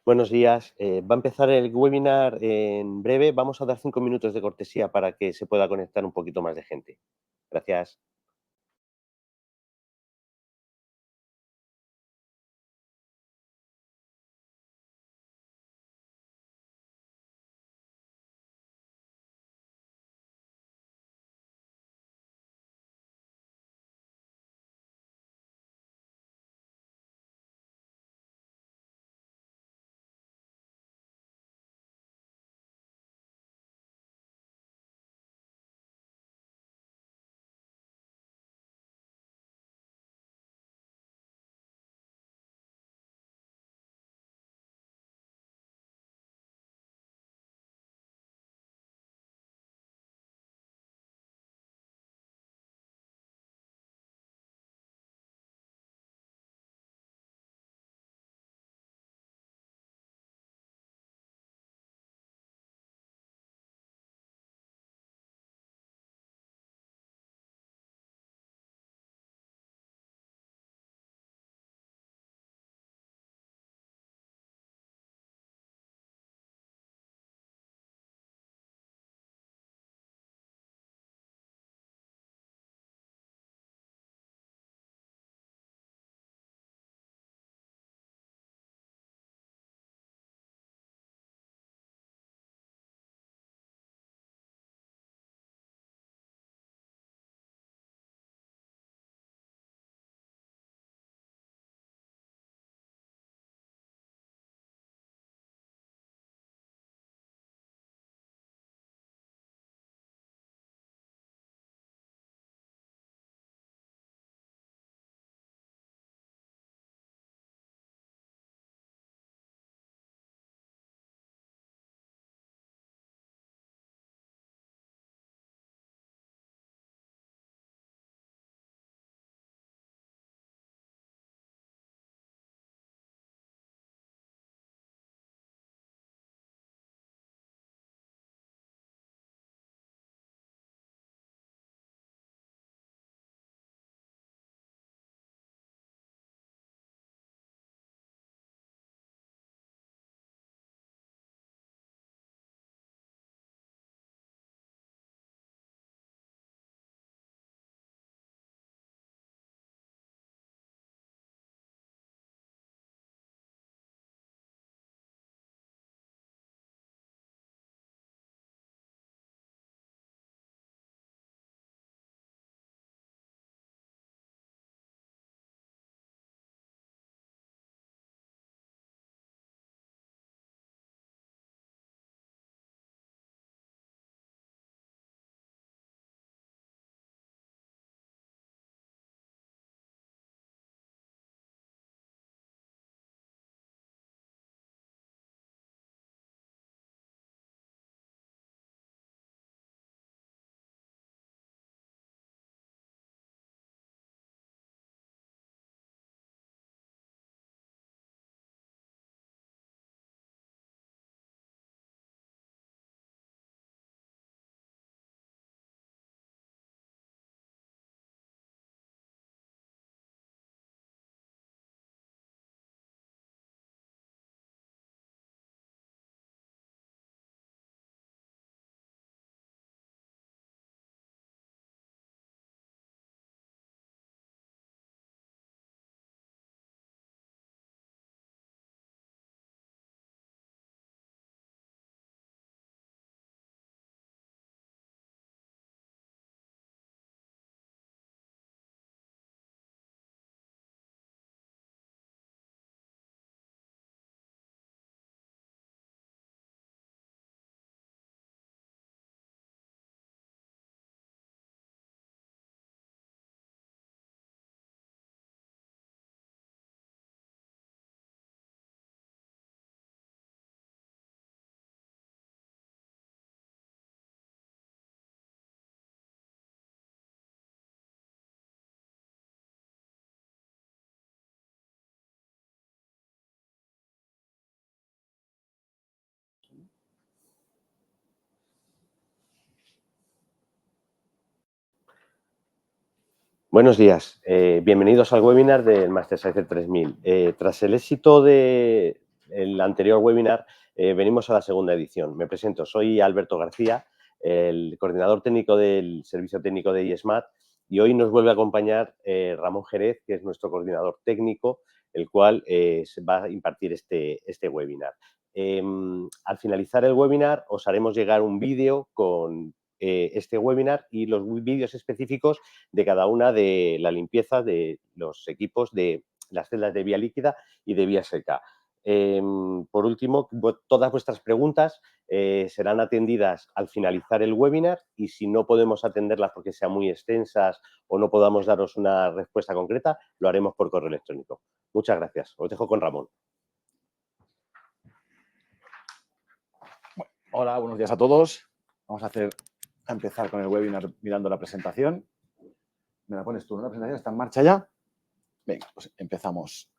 Buenos días. Va a empezar el webinar en breve. Vamos a dar 5 minutos de cortesía para que se pueda conectar un poquito más de gente. Gracias. Buenos días. Bienvenidos al webinar del MasterCycle 3000. Tras el éxito el anterior webinar, venimos a la segunda edición. Me presento, soy Alberto García, el coordinador técnico del Servicio Técnico de iSMAT, y hoy nos vuelve a acompañar Ramón Jerez, que es nuestro coordinador técnico, el cual se va a impartir este webinar. Al finalizar el webinar os haremos llegar un vídeo con este webinar y los vídeos específicos de cada una de la limpieza de los equipos de las celdas de vía líquida y de vía seca. Por último, todas vuestras preguntas serán atendidas al finalizar el webinar, y si no podemos atenderlas porque sean muy extensas o no podamos daros una respuesta concreta, lo haremos por correo electrónico. Muchas gracias. Os dejo con Ramón. Hola, buenos días a todos. Vamos a empezar con el webinar mirando la presentación. ¿Me la pones tú, no? La presentación está en marcha ya. Venga, pues empezamos.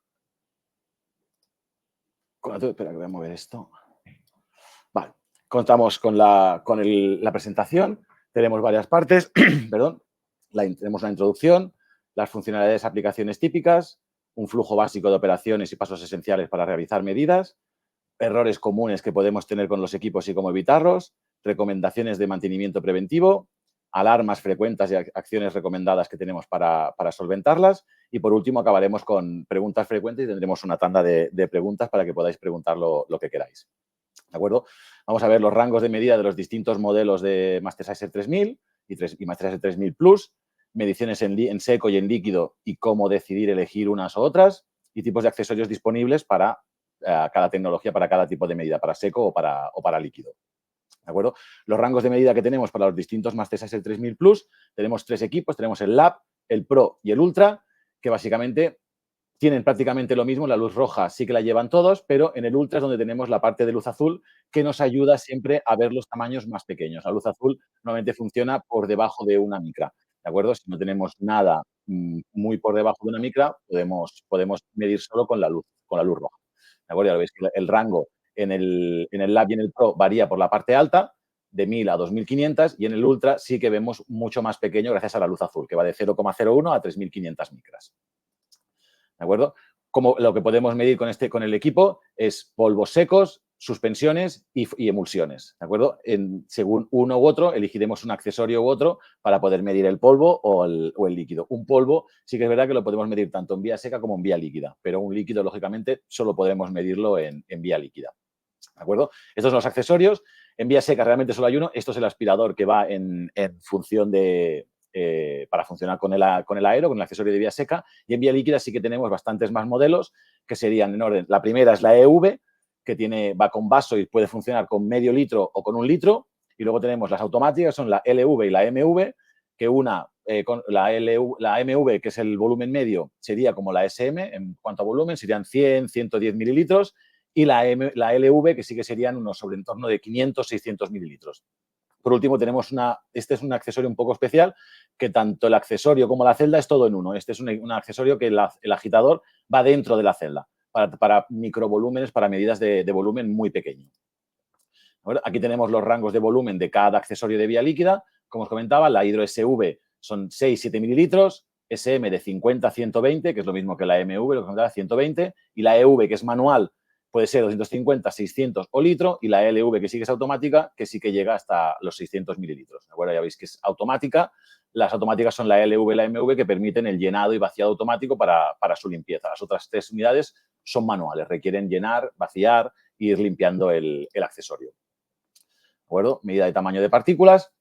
Espera, que voy a mover esto. Vale, contamos con la presentación. Tenemos varias partes. Perdón. Tenemos una introducción, las funcionalidades, aplicaciones típicas, un flujo básico de operaciones y pasos esenciales para realizar medidas, errores comunes que podemos tener con los equipos y cómo evitarlos, recomendaciones de mantenimiento preventivo, alarmas frecuentes y acciones recomendadas que tenemos para solventarlas, y por último acabaremos con preguntas frecuentes y tendremos una tanda de preguntas para que podáis preguntar lo que queráis. ¿De acuerdo? Vamos a ver los rangos de medida de los distintos modelos de Mastersizer 3000 y Mastersizer 3000 Plus, mediciones en seco y en líquido y cómo decidir elegir unas u otras, y tipos de accesorios disponibles para cada tecnología, para cada tipo de medida, para seco o para líquido. ¿De acuerdo? Los rangos de medida que tenemos para los distintos Mastersizer 3000 Plus, tenemos 3 equipos, tenemos el Lab, el Pro y el Ultra, que básicamente tienen prácticamente lo mismo. La luz roja sí que la llevan todos, pero en el Ultra es donde tenemos la parte de luz azul que nos ayuda siempre a ver los tamaños más pequeños. La luz azul normalmente funciona por debajo de una micra, ¿de acuerdo? Si no tenemos nada muy por debajo de una micra, podemos medir solo con la luz roja. ¿De acuerdo? Ya veis que el rango en el Lab y en el Pro varía por la parte alta, de 1000 a 2500, y en el Ultra sí que vemos mucho más pequeño gracias a la luz azul, que va de 0,01 a 3500 micras. ¿De acuerdo? Como lo que podemos medir con el equipo es polvos secos, suspensiones y emulsiones. ¿De acuerdo? Según uno u otro, elegiremos un accesorio u otro para poder medir el polvo o el líquido. Un polvo sí que es verdad que lo podemos medir tanto en vía seca como en vía líquida, pero un líquido, lógicamente, solo podremos medirlo en vía líquida. ¿De acuerdo? Estos son los accesorios. En vía seca realmente solo hay uno. Esto es el aspirador que va en función de... para funcionar con el aero, con el accesorio de vía seca, y en vía líquida sí que tenemos bastantes más modelos que serían en orden. La primera es la EV, que va con vaso y puede funcionar con medio litro o con 1 litro, y luego tenemos las automáticas, son la LV y la MV, que la MV, que es el volumen medio, sería como la SM en cuanto a volumen, serían 100, 110 mililitros, y la LV, que sí que serían unos sobre en torno de 500, 600 mililitros. Por último, tenemos este es un accesorio un poco especial, que tanto el accesorio como la celda es todo en uno. Este es un accesorio que el agitador va dentro de la celda para microvolúmenes, para medidas de volumen muy pequeño. Bueno, aquí tenemos los rangos de volumen de cada accesorio de vía líquida. Como os comentaba, la Hydro SV son 6-7 mililitros, SM de 50 a 120, que es lo mismo que la MV, lo que comentaba, 120, y la EV, que es manual, puede ser 250, 600 o litro, y la LV, que sí que es automática, que sí que llega hasta los 600 mililitros. ¿De acuerdo? Ya veis que es automática. Las automáticas son la LV y la MV, que permiten el llenado y vaciado automático para su limpieza. Las otras 3 unidades son manuales, requieren llenar, vaciar e ir limpiando el accesorio. ¿De acuerdo? Medida de tamaño de partículas.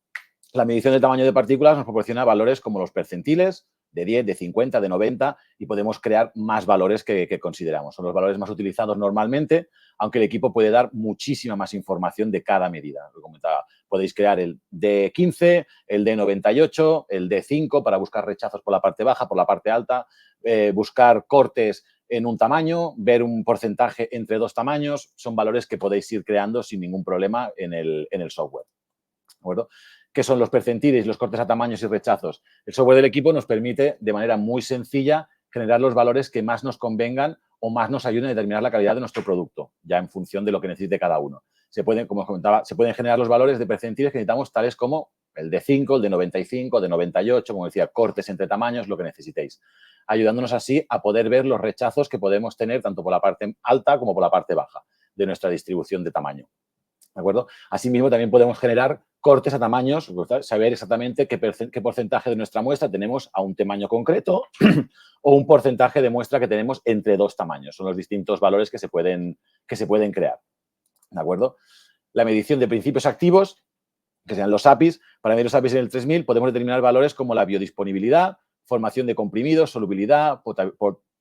La medición del tamaño de partículas nos proporciona valores como los percentiles, de 10, de 50, de 90, y podemos crear más valores que consideramos. Son los valores más utilizados normalmente, aunque el equipo puede dar muchísima más información de cada medida. Lo comentaba, podéis crear el D15, el D98, el D5 para buscar rechazos por la parte baja, por la parte alta, buscar cortes en un tamaño, ver un porcentaje entre 2 tamaños. Son valores que podéis ir creando sin ningún problema en el software. ¿De acuerdo? ¿Qué son los percentiles, los cortes a tamaños y rechazos? El software del equipo nos permite, de manera muy sencilla, generar los valores que más nos convengan o más nos ayuden a determinar la calidad de nuestro producto, ya en función de lo que necesite cada uno. Como os comentaba, se pueden generar los valores de percentiles que necesitamos, tales como el de 5, el de 95, el de 98, como decía, cortes entre tamaños, lo que necesitéis. ayudándonos así a poder ver los rechazos que podemos tener tanto por la parte alta como por la parte baja de nuestra distribución de tamaño. ¿De acuerdo? Asimismo, también podemos generar cortes a tamaños, saber exactamente qué porcentaje de nuestra muestra tenemos a un tamaño concreto o un porcentaje de muestra que tenemos entre dos tamaños. Son los distintos valores que se pueden crear. ¿De acuerdo? La medición de principios activos, que sean los APIs. Para medir los APIs en el 3000 podemos determinar valores como la biodisponibilidad, formación de comprimidos, solubilidad,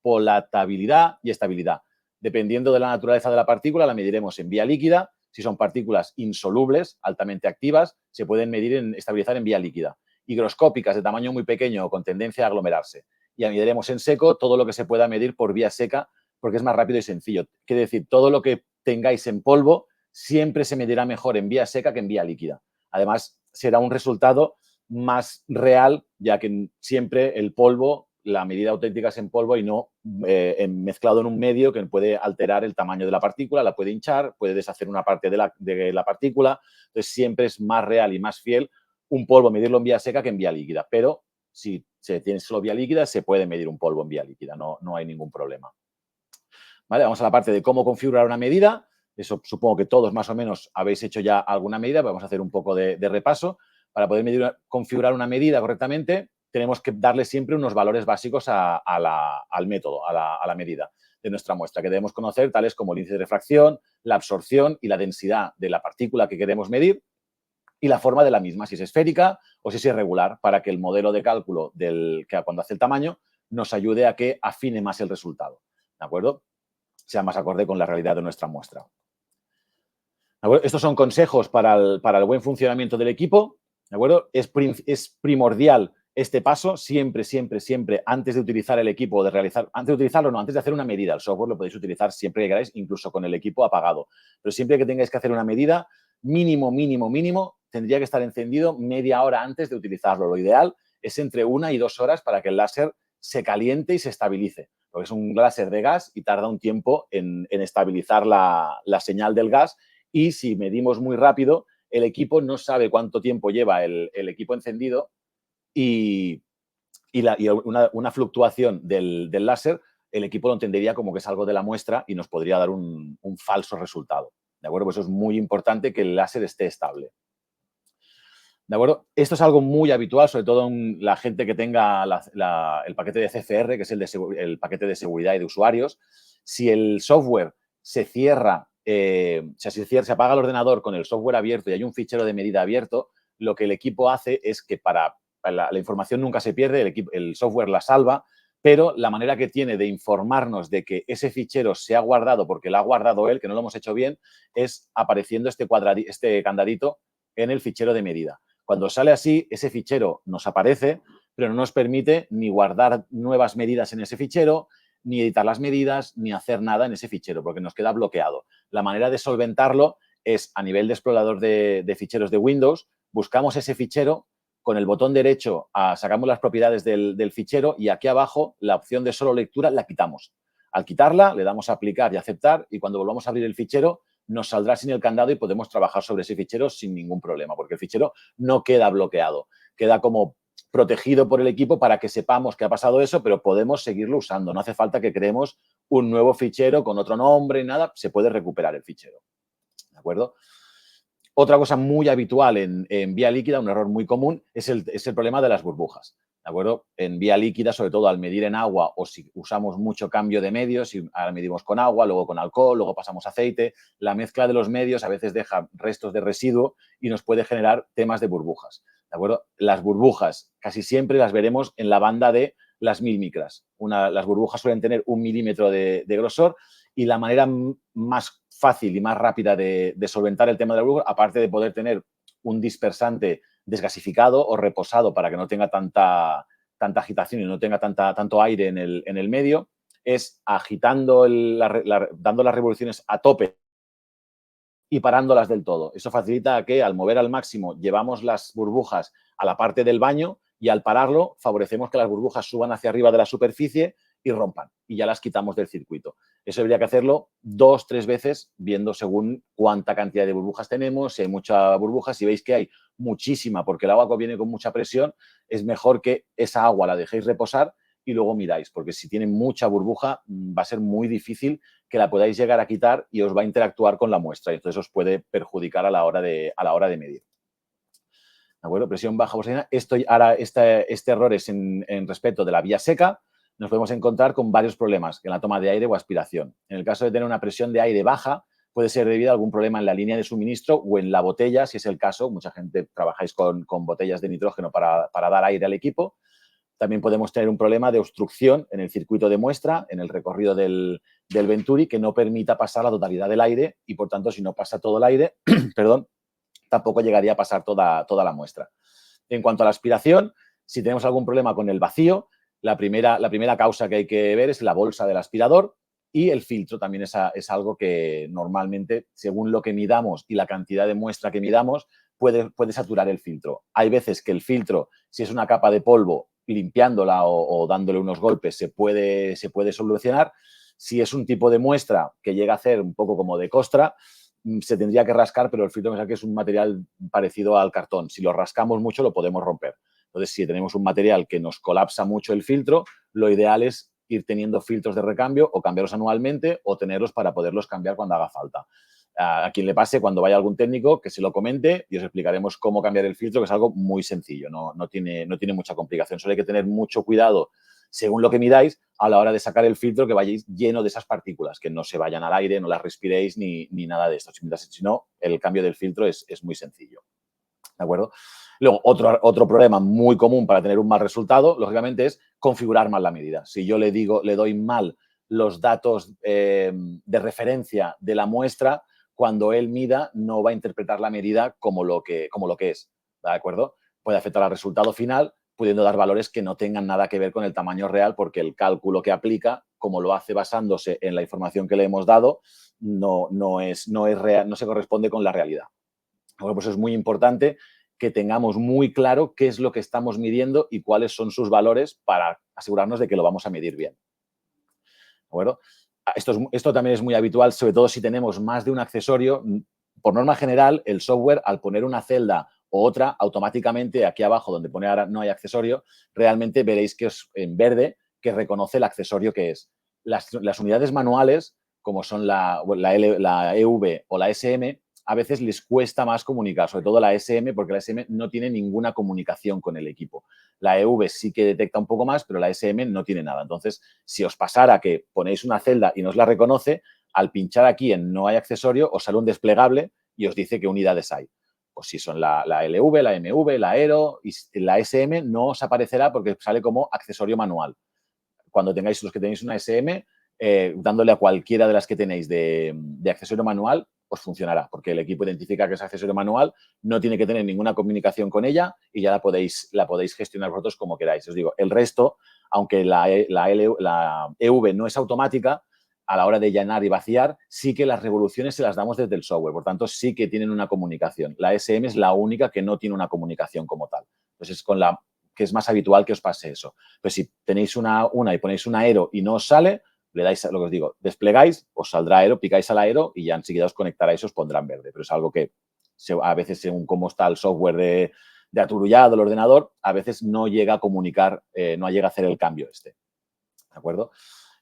polatabilidad y estabilidad. Dependiendo de la naturaleza de la partícula, la mediremos en vía líquida. Si son partículas insolubles, altamente activas, se pueden estabilizar en vía líquida. Higroscópicas de tamaño muy pequeño o con tendencia a aglomerarse. Y mediremos en seco todo lo que se pueda medir por vía seca, porque es más rápido y sencillo. Quiere decir, todo lo que tengáis en polvo siempre se medirá mejor en vía seca que en vía líquida. Además, será un resultado más real, ya que siempre el polvo, la medida auténtica es en polvo y no mezclado en un medio que puede alterar el tamaño de la partícula, la puede hinchar, puede deshacer una parte de la partícula. Entonces, siempre es más real y más fiel un polvo medirlo en vía seca que en vía líquida. Pero si se tiene solo vía líquida, se puede medir un polvo en vía líquida, no hay ningún problema. ¿Vale? Vamos a la parte de cómo configurar una medida. Eso supongo que todos más o menos habéis hecho ya alguna medida. Vamos a hacer un poco de repaso. Para poder configurar una medida correctamente, tenemos que darle siempre unos valores básicos al método, a la medida de nuestra muestra, que debemos conocer, tales como el índice de refracción, la absorción y la densidad de la partícula que queremos medir y la forma de la misma, si es esférica o si es irregular, para que el modelo de cálculo que cuando hace el tamaño nos ayude a que afine más el resultado. ¿De acuerdo? Sea más acorde con la realidad de nuestra muestra. Estos son consejos para el buen funcionamiento del equipo. ¿De acuerdo? Es primordial este paso siempre, antes de utilizar el equipo, antes de utilizarlo, no, antes de hacer una medida. El software lo podéis utilizar siempre que queráis, incluso con el equipo apagado. Pero siempre que tengáis que hacer una medida, mínimo, tendría que estar encendido media hora antes de utilizarlo. Lo ideal es entre 1 y 2 horas para que el láser se caliente y se estabilice. Porque es un láser de gas y tarda un tiempo en estabilizar la señal del gas. Y si medimos muy rápido, el equipo no sabe cuánto tiempo lleva el equipo encendido y una fluctuación del láser, el equipo lo entendería como que es algo de la muestra y nos podría dar un falso resultado. ¿De acuerdo? Pues eso es muy importante que el láser esté estable. ¿De acuerdo? Esto es algo muy habitual, sobre todo en la gente que tenga el paquete de CFR, que es el paquete de seguridad y de usuarios. Si el software se cierra, se apaga el ordenador con el software abierto y hay un fichero de medida abierto, lo que el equipo hace es que la información nunca se pierde, el software la salva, pero la manera que tiene de informarnos de que ese fichero se ha guardado porque lo ha guardado él, que no lo hemos hecho bien, es apareciendo este candadito en el fichero de medida. Cuando sale así, ese fichero nos aparece, pero no nos permite ni guardar nuevas medidas en ese fichero, ni editar las medidas, ni hacer nada en ese fichero, porque nos queda bloqueado. La manera de solventarlo es a nivel de explorador de ficheros de Windows, buscamos ese fichero, con el botón derecho sacamos las propiedades del fichero y aquí abajo la opción de solo lectura la quitamos. Al quitarla, le damos a aplicar y aceptar y cuando volvamos a abrir el fichero, nos saldrá sin el candado y podemos trabajar sobre ese fichero sin ningún problema, porque el fichero no queda bloqueado, queda como protegido por el equipo para que sepamos que ha pasado eso, pero podemos seguirlo usando. No hace falta que creemos un nuevo fichero con otro nombre, nada, se puede recuperar el fichero. ¿De acuerdo? Otra cosa muy habitual en vía líquida, un error muy común, es el problema de las burbujas. ¿De acuerdo? En vía líquida, sobre todo al medir en agua o si usamos mucho cambio de medios, si ahora medimos con agua, luego con alcohol, luego pasamos aceite, la mezcla de los medios a veces deja restos de residuo y nos puede generar temas de burbujas. ¿De acuerdo? Las burbujas casi siempre las veremos en la banda de las 1000 micras. Las burbujas suelen tener 1 milímetro de grosor y la manera más fácil y más rápida de solventar el tema de la burbuja, aparte de poder tener un dispersante desgasificado o reposado para que no tenga tanta agitación y no tenga tanto aire en el medio, es agitando, dando las revoluciones a tope y parándolas del todo. Eso facilita que al mover al máximo llevamos las burbujas a la parte del baño y al pararlo favorecemos que las burbujas suban hacia arriba de la superficie y rompan y ya las quitamos del circuito. Eso habría que hacerlo 2 o 3 veces viendo según cuánta cantidad de burbujas tenemos, si hay mucha burbuja, si veis que hay muchísima porque el agua viene con mucha presión, es mejor que esa agua la dejéis reposar y luego miráis, porque si tiene mucha burbuja va a ser muy difícil que la podáis llegar a quitar y os va a interactuar con la muestra y entonces os puede perjudicar a la hora de medir. ¿De acuerdo? Presión baja bosoniana. Este error es en respecto de la vía seca. Nos podemos encontrar con varios problemas en la toma de aire o aspiración. En el caso de tener una presión de aire baja, puede ser debido a algún problema en la línea de suministro o en la botella, si es el caso. Mucha gente trabajáis con botellas de nitrógeno para dar aire al equipo. También podemos tener un problema de obstrucción en el circuito de muestra, en el recorrido del Venturi, que no permita pasar la totalidad del aire y, por tanto, si no pasa todo el aire, perdón, tampoco llegaría a pasar toda la muestra. En cuanto a la aspiración, si tenemos algún problema con el vacío, la primera causa que hay que ver es la bolsa del aspirador y el filtro también es algo que normalmente, según lo que midamos y la cantidad de muestra que midamos, puede saturar el filtro. Hay veces que el filtro, si es una capa de polvo, limpiándola o dándole unos golpes, se puede solucionar. Si es un tipo de muestra que llega a hacer un poco como de costra, se tendría que rascar, pero el filtro que es un material parecido al cartón. Si lo rascamos mucho, lo podemos romper. Entonces, si tenemos un material que nos colapsa mucho el filtro, lo ideal es ir teniendo filtros de recambio o cambiarlos anualmente o tenerlos para poderlos cambiar cuando haga falta. A quien le pase, cuando vaya algún técnico, que se lo comente y os explicaremos cómo cambiar el filtro, que es algo muy sencillo, no tiene mucha complicación. Solo hay que tener mucho cuidado, según lo que midáis, a la hora de sacar el filtro, que vayáis lleno de esas partículas, que no se vayan al aire, no las respiréis ni nada de esto. Si no, el cambio del filtro es muy sencillo. ¿De acuerdo? Luego, otro problema muy común para tener un mal resultado, lógicamente, es configurar mal la medida. Si yo le doy mal los datos de referencia de la muestra, cuando él mida no va a interpretar la medida como lo que es. ¿De acuerdo? Puede afectar al resultado final, pudiendo dar valores que no tengan nada que ver con el tamaño real, porque el cálculo que aplica, como lo hace basándose en la información que le hemos dado, no es real, no se corresponde con la realidad. Bueno, pues es muy importante que tengamos muy claro qué es lo que estamos midiendo y cuáles son sus valores para asegurarnos de que lo vamos a medir bien. ¿De acuerdo? Esto también es muy habitual, sobre todo si tenemos más de un accesorio. Por norma general, el software, al poner una celda o otra, automáticamente aquí abajo, donde pone ahora no hay accesorio, realmente veréis que es en verde, que reconoce el accesorio que es. Las unidades manuales, como son la EV o la SM, a veces les cuesta más comunicar, sobre todo la SM, porque la SM no tiene ninguna comunicación con el equipo. La EV sí que detecta un poco más, pero la SM no tiene nada. Entonces, si os pasara que ponéis una celda y no os la reconoce, al pinchar aquí en no hay accesorio, os sale un desplegable y os dice qué unidades hay. Pues si son la LV, la MV, la Aero y la SM no os aparecerá porque sale como accesorio manual. Cuando tengáis los que tenéis una SM, dándole a cualquiera de las que tenéis de accesorio manual, os funcionará, porque el equipo identifica que es accesorio manual, no tiene que tener ninguna comunicación con ella y ya la podéis gestionar vosotros como queráis. Os digo, el resto, aunque la EV no es automática, a la hora de llenar y vaciar, sí que las revoluciones se las damos desde el software, por tanto, sí que tienen una comunicación. La SM es la única que no tiene una comunicación como tal. Entonces, es con la que es más habitual que os pase eso. Pues si tenéis una y ponéis un aero y no os sale, le dais lo que os digo, desplegáis, os saldrá aero, picáis al aero y ya enseguida os conectaráis, os pondrán verde. Pero es algo que a veces, según cómo está el software de aturullado, el ordenador, a veces no llega a comunicar, no llega a hacer el cambio este. ¿De acuerdo?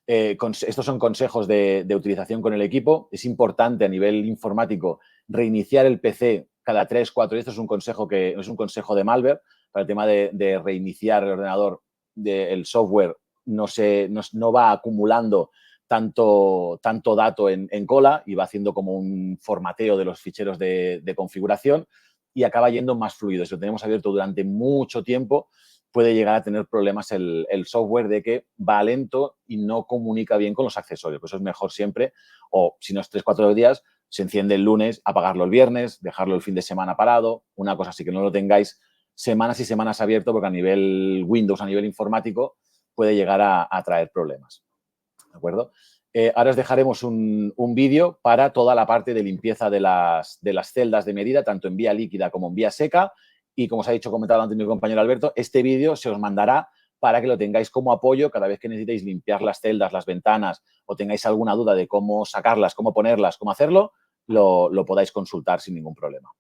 Estos son consejos de utilización con el equipo. Es importante a nivel informático reiniciar el PC cada 3, 4 días. Esto es un consejo de Malware para el tema de reiniciar el ordenador. El software no va acumulando tanto dato en cola y va haciendo como un formateo de los ficheros de configuración y acaba yendo más fluido. Si lo tenemos abierto durante mucho tiempo, puede llegar a tener problemas el software de que va lento y no comunica bien con los accesorios. Pues eso es mejor siempre, o si no es 3, 4 días, se enciende el lunes, apagarlo el viernes, dejarlo el fin de semana parado, una cosa así, que no lo tengáis semanas y semanas abierto, porque a nivel Windows, a nivel informático, puede llegar a traer problemas. ¿De acuerdo? Ahora os dejaremos un vídeo para toda la parte de limpieza de las celdas de medida, tanto en vía líquida como en vía seca. Y como os ha comentado antes mi compañero Alberto, este vídeo se os mandará para que lo tengáis como apoyo cada vez que necesitéis limpiar las celdas, las ventanas o tengáis alguna duda de cómo sacarlas, cómo ponerlas, cómo hacerlo, lo podáis consultar sin ningún problema.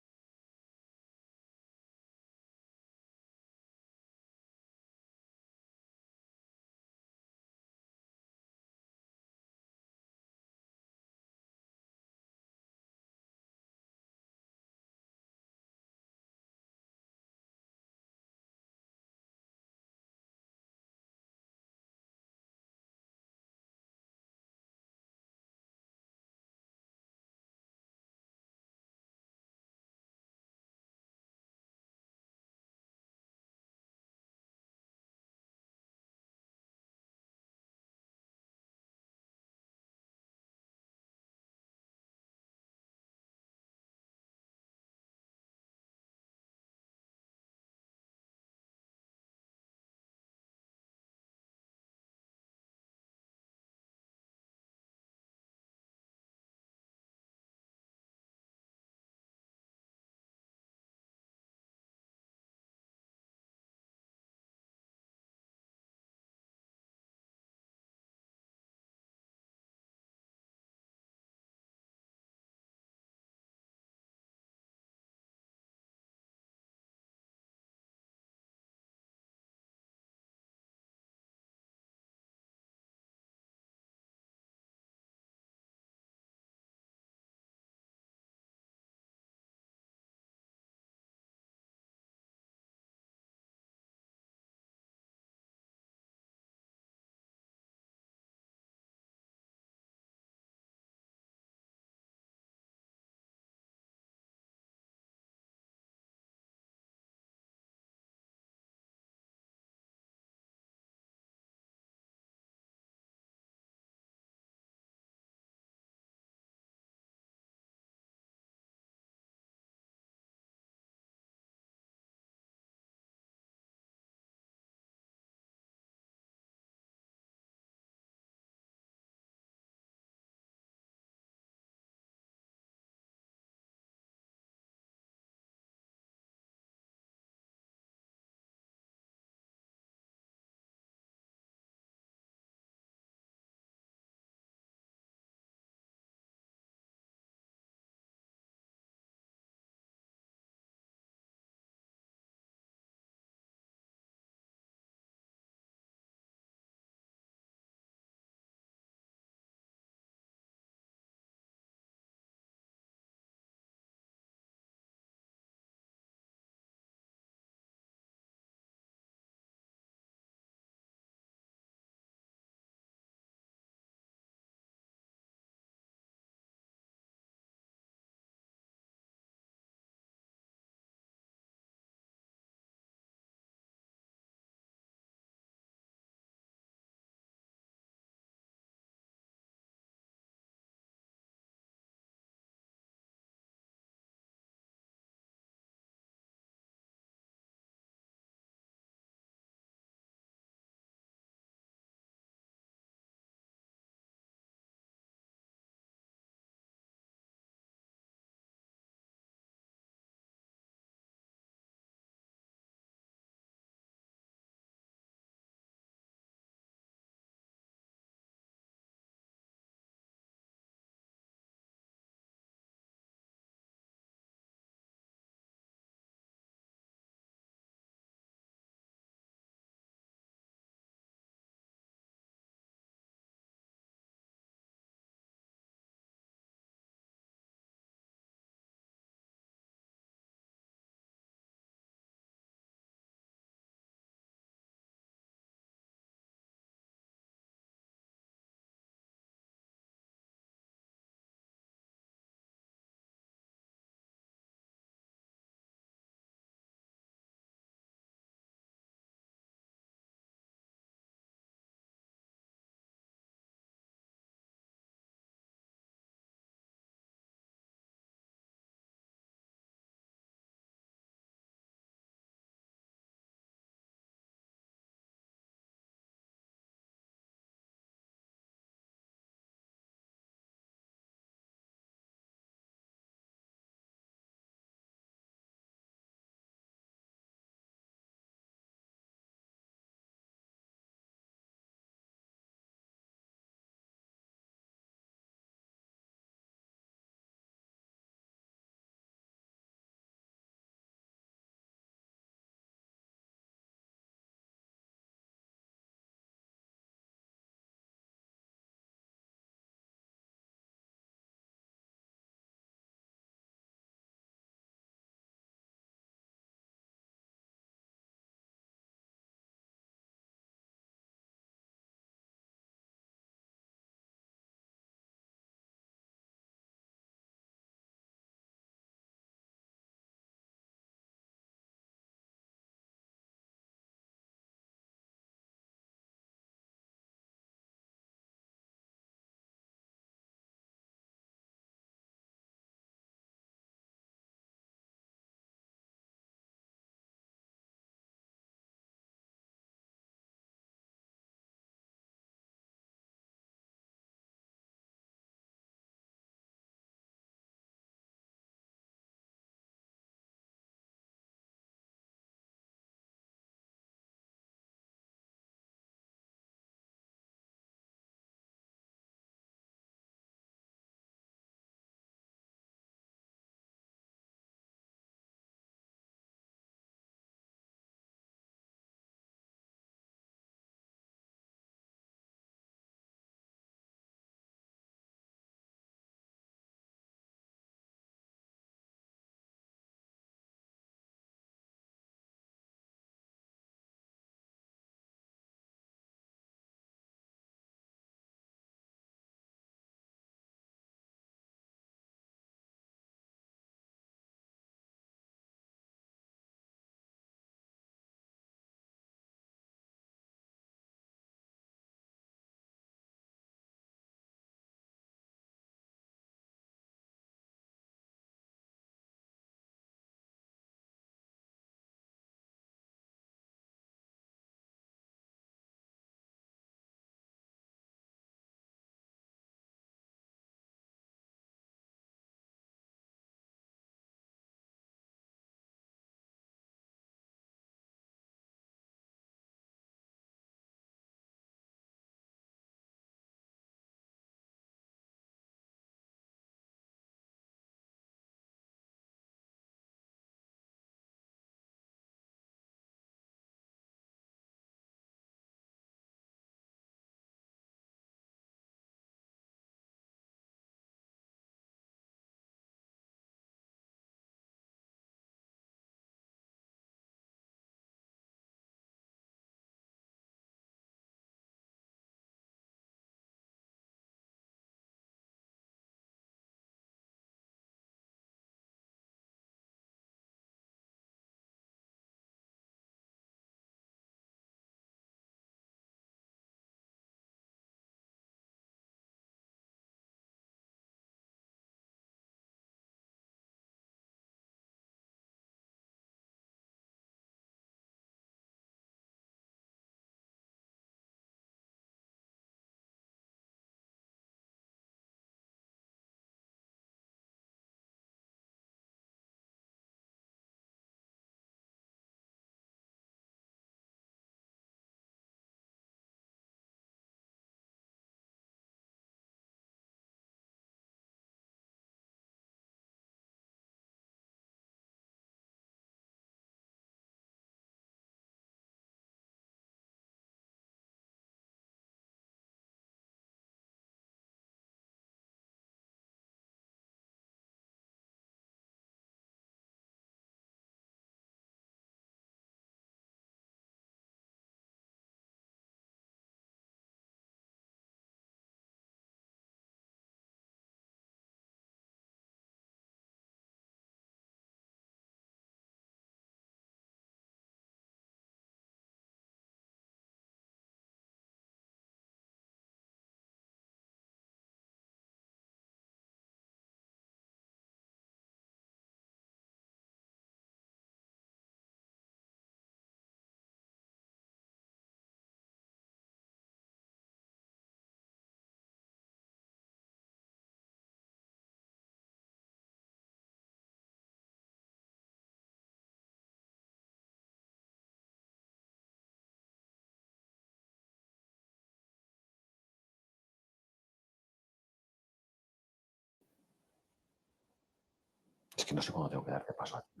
Es que no sé cuándo tengo que darte paso a ti.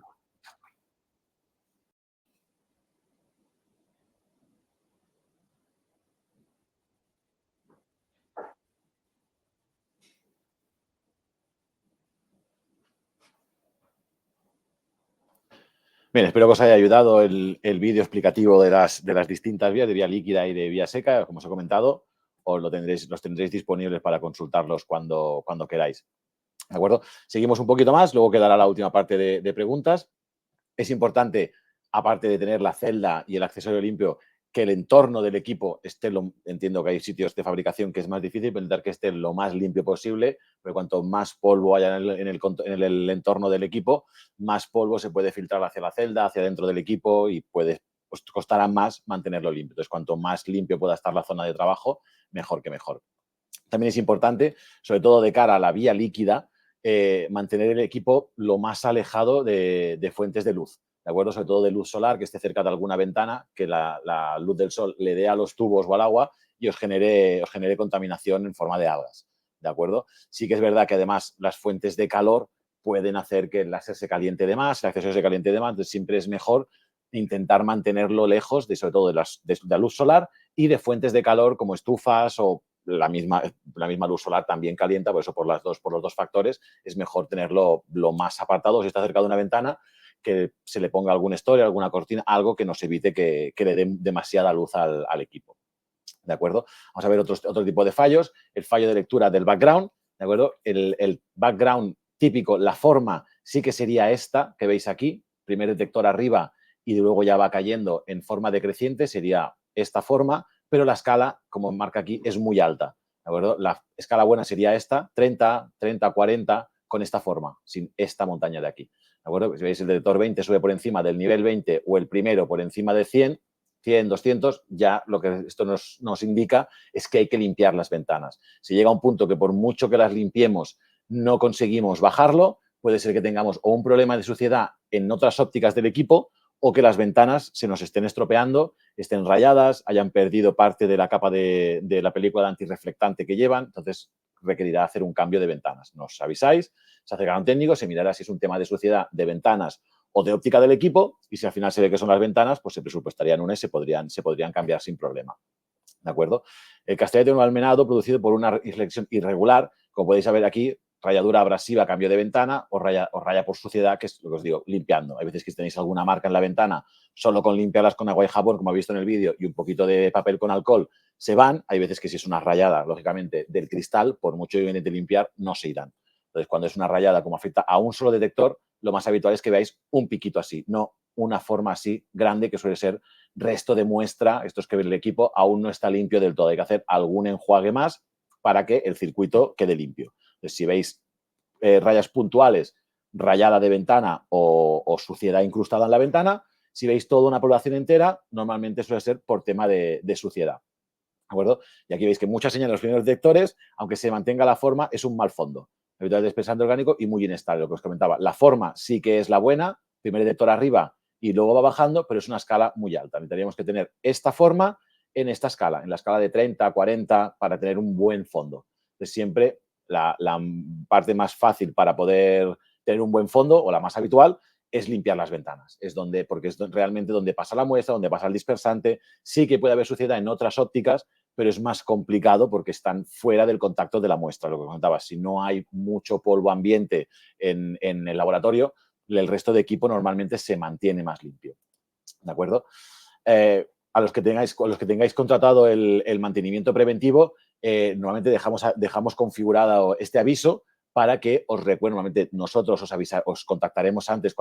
Bien, espero que os haya ayudado el vídeo explicativo de las distintas vías, de vía líquida y de vía seca. Como os he comentado, los tendréis disponibles para consultarlos cuando queráis. ¿De acuerdo? Seguimos un poquito más, luego quedará la última parte de preguntas. Es importante, aparte de tener la celda y el accesorio limpio, que el entorno del equipo esté, entiendo que hay sitios de fabricación que es más difícil, pero intentar que esté lo más limpio posible, pero cuanto más polvo haya en el entorno del equipo, más polvo se puede filtrar hacia la celda, hacia dentro del equipo y pues, costará más mantenerlo limpio. Entonces, cuanto más limpio pueda estar la zona de trabajo, mejor que mejor. También es importante, sobre todo de cara a la vía líquida, mantener el equipo lo más alejado de fuentes de luz, ¿de acuerdo? Sobre todo de luz solar, que esté cerca de alguna ventana, que la luz del sol le dé a los tubos o al agua y os genere contaminación en forma de algas, ¿de acuerdo? Sí que es verdad que además las fuentes de calor pueden hacer que el láser se caliente de más, el accesorio se caliente de más, entonces siempre es mejor intentar mantenerlo lejos, de, sobre todo de la luz solar y de fuentes de calor como estufas o la misma luz solar también calienta, por eso por los dos factores es mejor tenerlo lo más apartado, si está cerca de una ventana, que se le ponga alguna historia, alguna cortina, algo que nos evite que le dé demasiada luz al equipo. ¿De acuerdo? Vamos a ver otro tipo de fallos. El fallo de lectura del background, ¿de acuerdo? El background típico, la forma sí que sería esta que veis aquí, primer detector arriba y luego ya va cayendo en forma decreciente, sería esta forma, pero la escala, como marca aquí, es muy alta, ¿de acuerdo? La escala buena sería esta, 30, 30, 40, con esta forma, sin esta montaña de aquí, ¿de acuerdo? Si veis el detector 20 sube por encima del nivel 20 o el primero por encima de 100, 200, ya lo que esto nos indica es que hay que limpiar las ventanas. Si llega a un punto que por mucho que las limpiemos no conseguimos bajarlo, puede ser que tengamos o un problema de suciedad en otras ópticas del equipo o que las ventanas se nos estén estropeando, estén rayadas, hayan perdido parte de la capa de la película antirreflectante que llevan, entonces requerirá hacer un cambio de ventanas. Nos avisáis, se acercará un técnico, se mirará si es un tema de suciedad de ventanas o de óptica del equipo y si al final se ve que son las ventanas, pues se presupuestarían unas y se podrían cambiar sin problema. ¿De acuerdo? El castellete de un almenado producido por una reflexión irregular, como podéis ver aquí, rayadura abrasiva, cambio de ventana o raya por suciedad, que es lo que os digo, limpiando. Hay veces que tenéis alguna marca en la ventana, solo con limpiarlas con agua y jabón, como habéis visto en el vídeo, y un poquito de papel con alcohol, se van. Hay veces que si es una rayada, lógicamente, del cristal, por mucho que viene de limpiar, no se irán. Entonces, cuando es una rayada como afecta a un solo detector, lo más habitual es que veáis un piquito así, no una forma así grande que suele ser resto de muestra. Esto es que el equipo aún no está limpio del todo. Hay que hacer algún enjuague más para que el circuito quede limpio. Entonces, si veis rayas puntuales, rayada de ventana o suciedad incrustada en la ventana, si veis toda una población entera, normalmente suele ser por tema de suciedad. ¿De acuerdo? Y aquí veis que muchas señales de los primeros detectores, aunque se mantenga la forma, es un mal fondo. Habitual de espesante orgánico y muy inestable, lo que os comentaba. La forma sí que es la buena, primer detector arriba y luego va bajando, pero es una escala muy alta. Necesitaríamos que tener esta forma en esta escala, en la escala de 30, 40, para tener un buen fondo. Entonces, siempre la parte más fácil para poder tener un buen fondo, o la más habitual, es limpiar las ventanas. Es donde, porque es realmente donde pasa la muestra, donde pasa el dispersante. Sí que puede haber suciedad en otras ópticas, pero es más complicado porque están fuera del contacto de la muestra, lo que comentaba. Si no hay mucho polvo ambiente en el laboratorio, el resto de equipo normalmente se mantiene más limpio. ¿De acuerdo? A los que tengáis contratado el mantenimiento preventivo, normalmente dejamos configurado este aviso para que os recuerde. Normalmente nosotros os contactaremos antes,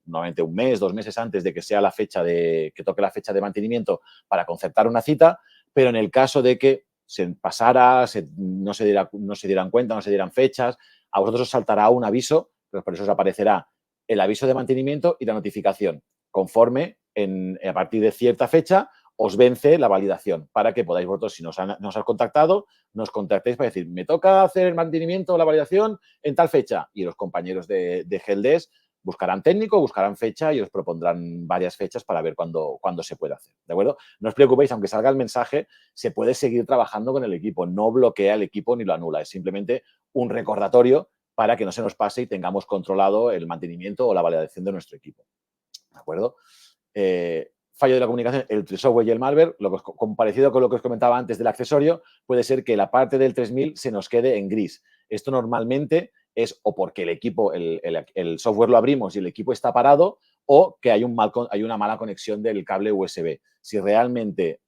normalmente un mes, 2 meses antes de que sea la fecha que toque la fecha de mantenimiento para concertar una cita, pero en el caso de que se pasara, no se dieran cuenta, no se dieran fechas, a vosotros os saltará un aviso, pero por eso os aparecerá el aviso de mantenimiento y la notificación. Conforme a partir de cierta fecha os vence la validación para que podáis vosotros, si nos han contactado, nos contactéis para decir, me toca hacer el mantenimiento o la validación en tal fecha. Y los compañeros de Heldes buscarán técnico, buscarán fecha y os propondrán varias fechas para ver cuándo se puede hacer. ¿De acuerdo? No os preocupéis, aunque salga el mensaje, se puede seguir trabajando con el equipo. No bloquea el equipo ni lo anula. Es simplemente un recordatorio para que no se nos pase y tengamos controlado el mantenimiento o la validación de nuestro equipo. ¿De acuerdo? Fallo de la comunicación, el software y el malware, parecido con lo que os comentaba antes del accesorio, puede ser que la parte del 3000 se nos quede en gris. Esto normalmente es o porque el equipo, el software lo abrimos y el equipo está parado, o que hay una mala conexión del cable USB. Si realmente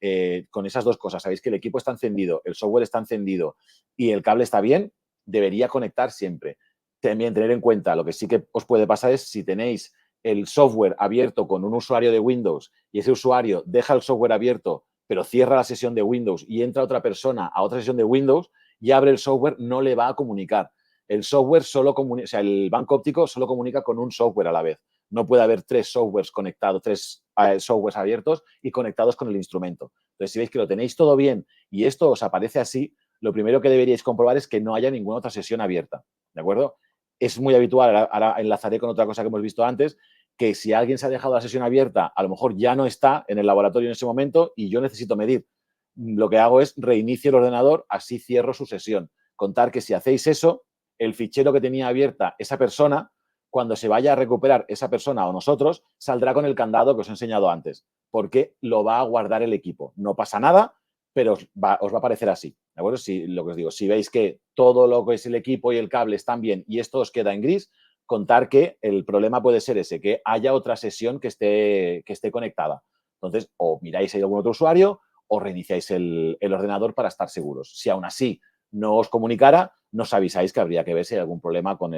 con esas dos cosas sabéis que el equipo está encendido, el software está encendido y el cable está bien, debería conectar siempre. También tener en cuenta, lo que sí que os puede pasar es si tenéis el software abierto con un usuario de Windows y ese usuario deja el software abierto, pero cierra la sesión de Windows y entra otra persona a otra sesión de Windows y abre el software, no le va a comunicar. El software solo comunica, o sea, el banco óptico solo comunica con un software a la vez. No puede haber tres softwares conectados, tres softwares abiertos y conectados con el instrumento. Entonces, si veis que lo tenéis todo bien y esto os aparece así, lo primero que deberíais comprobar es que no haya ninguna otra sesión abierta. ¿De acuerdo? Es muy habitual, ahora enlazaré con otra cosa que hemos visto antes, que si alguien se ha dejado la sesión abierta, a lo mejor ya no está en el laboratorio en ese momento y yo necesito medir. Lo que hago es reinicio el ordenador, así cierro su sesión. Contar que si hacéis eso, el fichero que tenía abierta esa persona, cuando se vaya a recuperar esa persona o nosotros, saldrá con el candado que os he enseñado antes, porque lo va a guardar el equipo. No pasa nada, pero os va a parecer así. ¿De acuerdo? Si, lo que os digo, si veis que todo lo que es el equipo y el cable están bien y esto os queda en gris, contar que el problema puede ser ese, que haya otra sesión que esté conectada. Entonces, o miráis si hay algún otro usuario o reiniciáis el ordenador para estar seguros. Si aún así no os comunicara, nos avisáis que habría que ver si hay algún problema con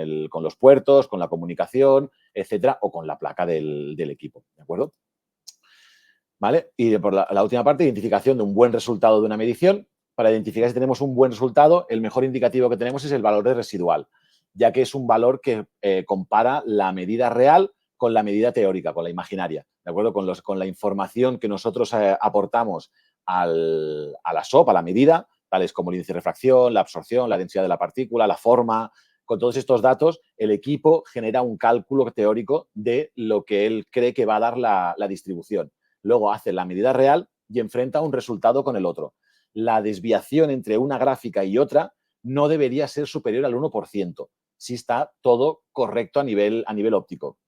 los puertos, con la comunicación, etcétera, o con la placa del equipo. ¿De acuerdo? ¿Vale? Y por la última parte, identificación de un buen resultado de una medición. Para identificar si tenemos un buen resultado, el mejor indicativo que tenemos es el valor de residual, ya que es un valor que compara la medida real con la medida teórica, con la imaginaria, ¿de acuerdo? Con la información que nosotros aportamos a la SOP, a la medida, tales como el índice de refracción, la absorción, la densidad de la partícula, la forma. Con todos estos datos, el equipo genera un cálculo teórico de lo que él cree que va a dar la distribución. Luego hace la medida real y enfrenta un resultado con el otro. La desviación entre una gráfica y otra no debería ser superior al 1%, si está todo correcto a nivel óptico.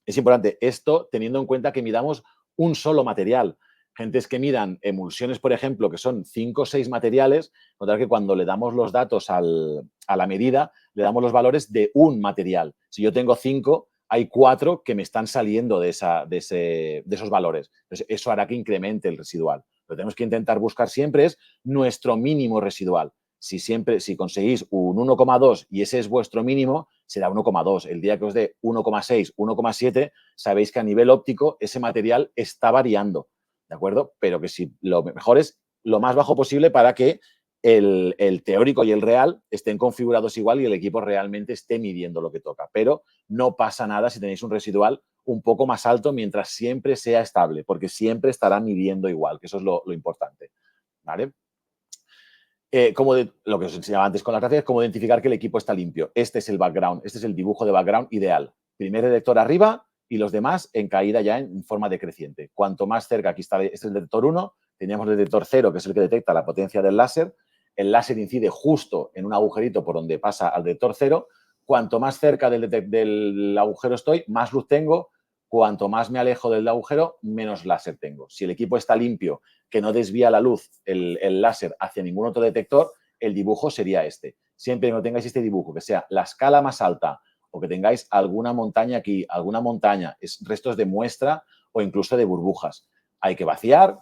Es importante esto teniendo en cuenta que midamos un solo material. Gentes que midan emulsiones, por ejemplo, que son 5 o 6 materiales, notar que cuando le damos los datos a la medida, le damos los valores de un material. Si yo tengo 5, hay 4 que me están saliendo de esos valores. Entonces, eso hará que incremente el residual. Lo que tenemos que intentar buscar siempre es nuestro mínimo residual. Si conseguís un 1,2 y ese es vuestro mínimo, será 1,2. El día que os dé 1,6, 1,7, sabéis que a nivel óptico ese material está variando, ¿de acuerdo? Pero que si lo mejor es lo más bajo posible para que el teórico y el real estén configurados igual y el equipo realmente esté midiendo lo que toca. Pero no pasa nada si tenéis un residual un poco más alto mientras siempre sea estable, porque siempre estará midiendo igual, que eso es lo importante, ¿vale? Lo que os enseñaba antes con las gráficas, cómo identificar que el equipo está limpio. Este es el background, este es el dibujo de background ideal. Primer detector arriba y los demás en caída ya en forma decreciente. Cuanto más cerca, aquí está, este es el detector 1, teníamos el detector 0, que es el que detecta la potencia del láser. El láser incide justo en un agujerito por donde pasa al detector 0. Cuanto más cerca del agujero estoy, más luz tengo. Cuanto más me alejo del agujero, menos láser tengo. Si el equipo está limpio, que no desvía la luz, el láser, hacia ningún otro detector, el dibujo sería este. Siempre que no tengáis este dibujo, que sea la escala más alta o que tengáis alguna montaña aquí, alguna montaña, restos de muestra o incluso de burbujas. Hay que vaciar,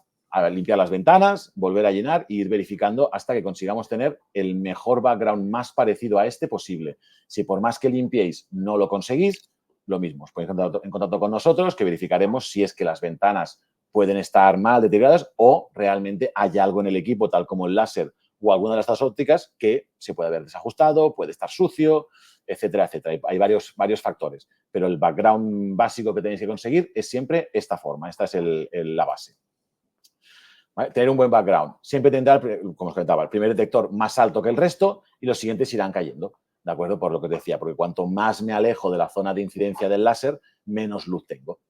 limpiar las ventanas, volver a llenar e ir verificando hasta que consigamos tener el mejor background más parecido a este posible. Si por más que limpiéis no lo conseguís, lo mismo, os ponéis en contacto con nosotros, que verificaremos si es que las ventanas pueden estar mal deterioradas o realmente hay algo en el equipo, tal como el láser o alguna de estas ópticas, que se puede haber desajustado, puede estar sucio, etcétera, etcétera. Hay varios factores, pero el background básico que tenéis que conseguir es siempre esta forma, esta es la base. ¿Vale? Tener un buen background. Siempre tendrá, como os comentaba, el primer detector más alto que el resto y los siguientes irán cayendo, ¿de acuerdo? Por lo que os decía, porque cuanto más me alejo de la zona de incidencia del láser, menos luz tengo.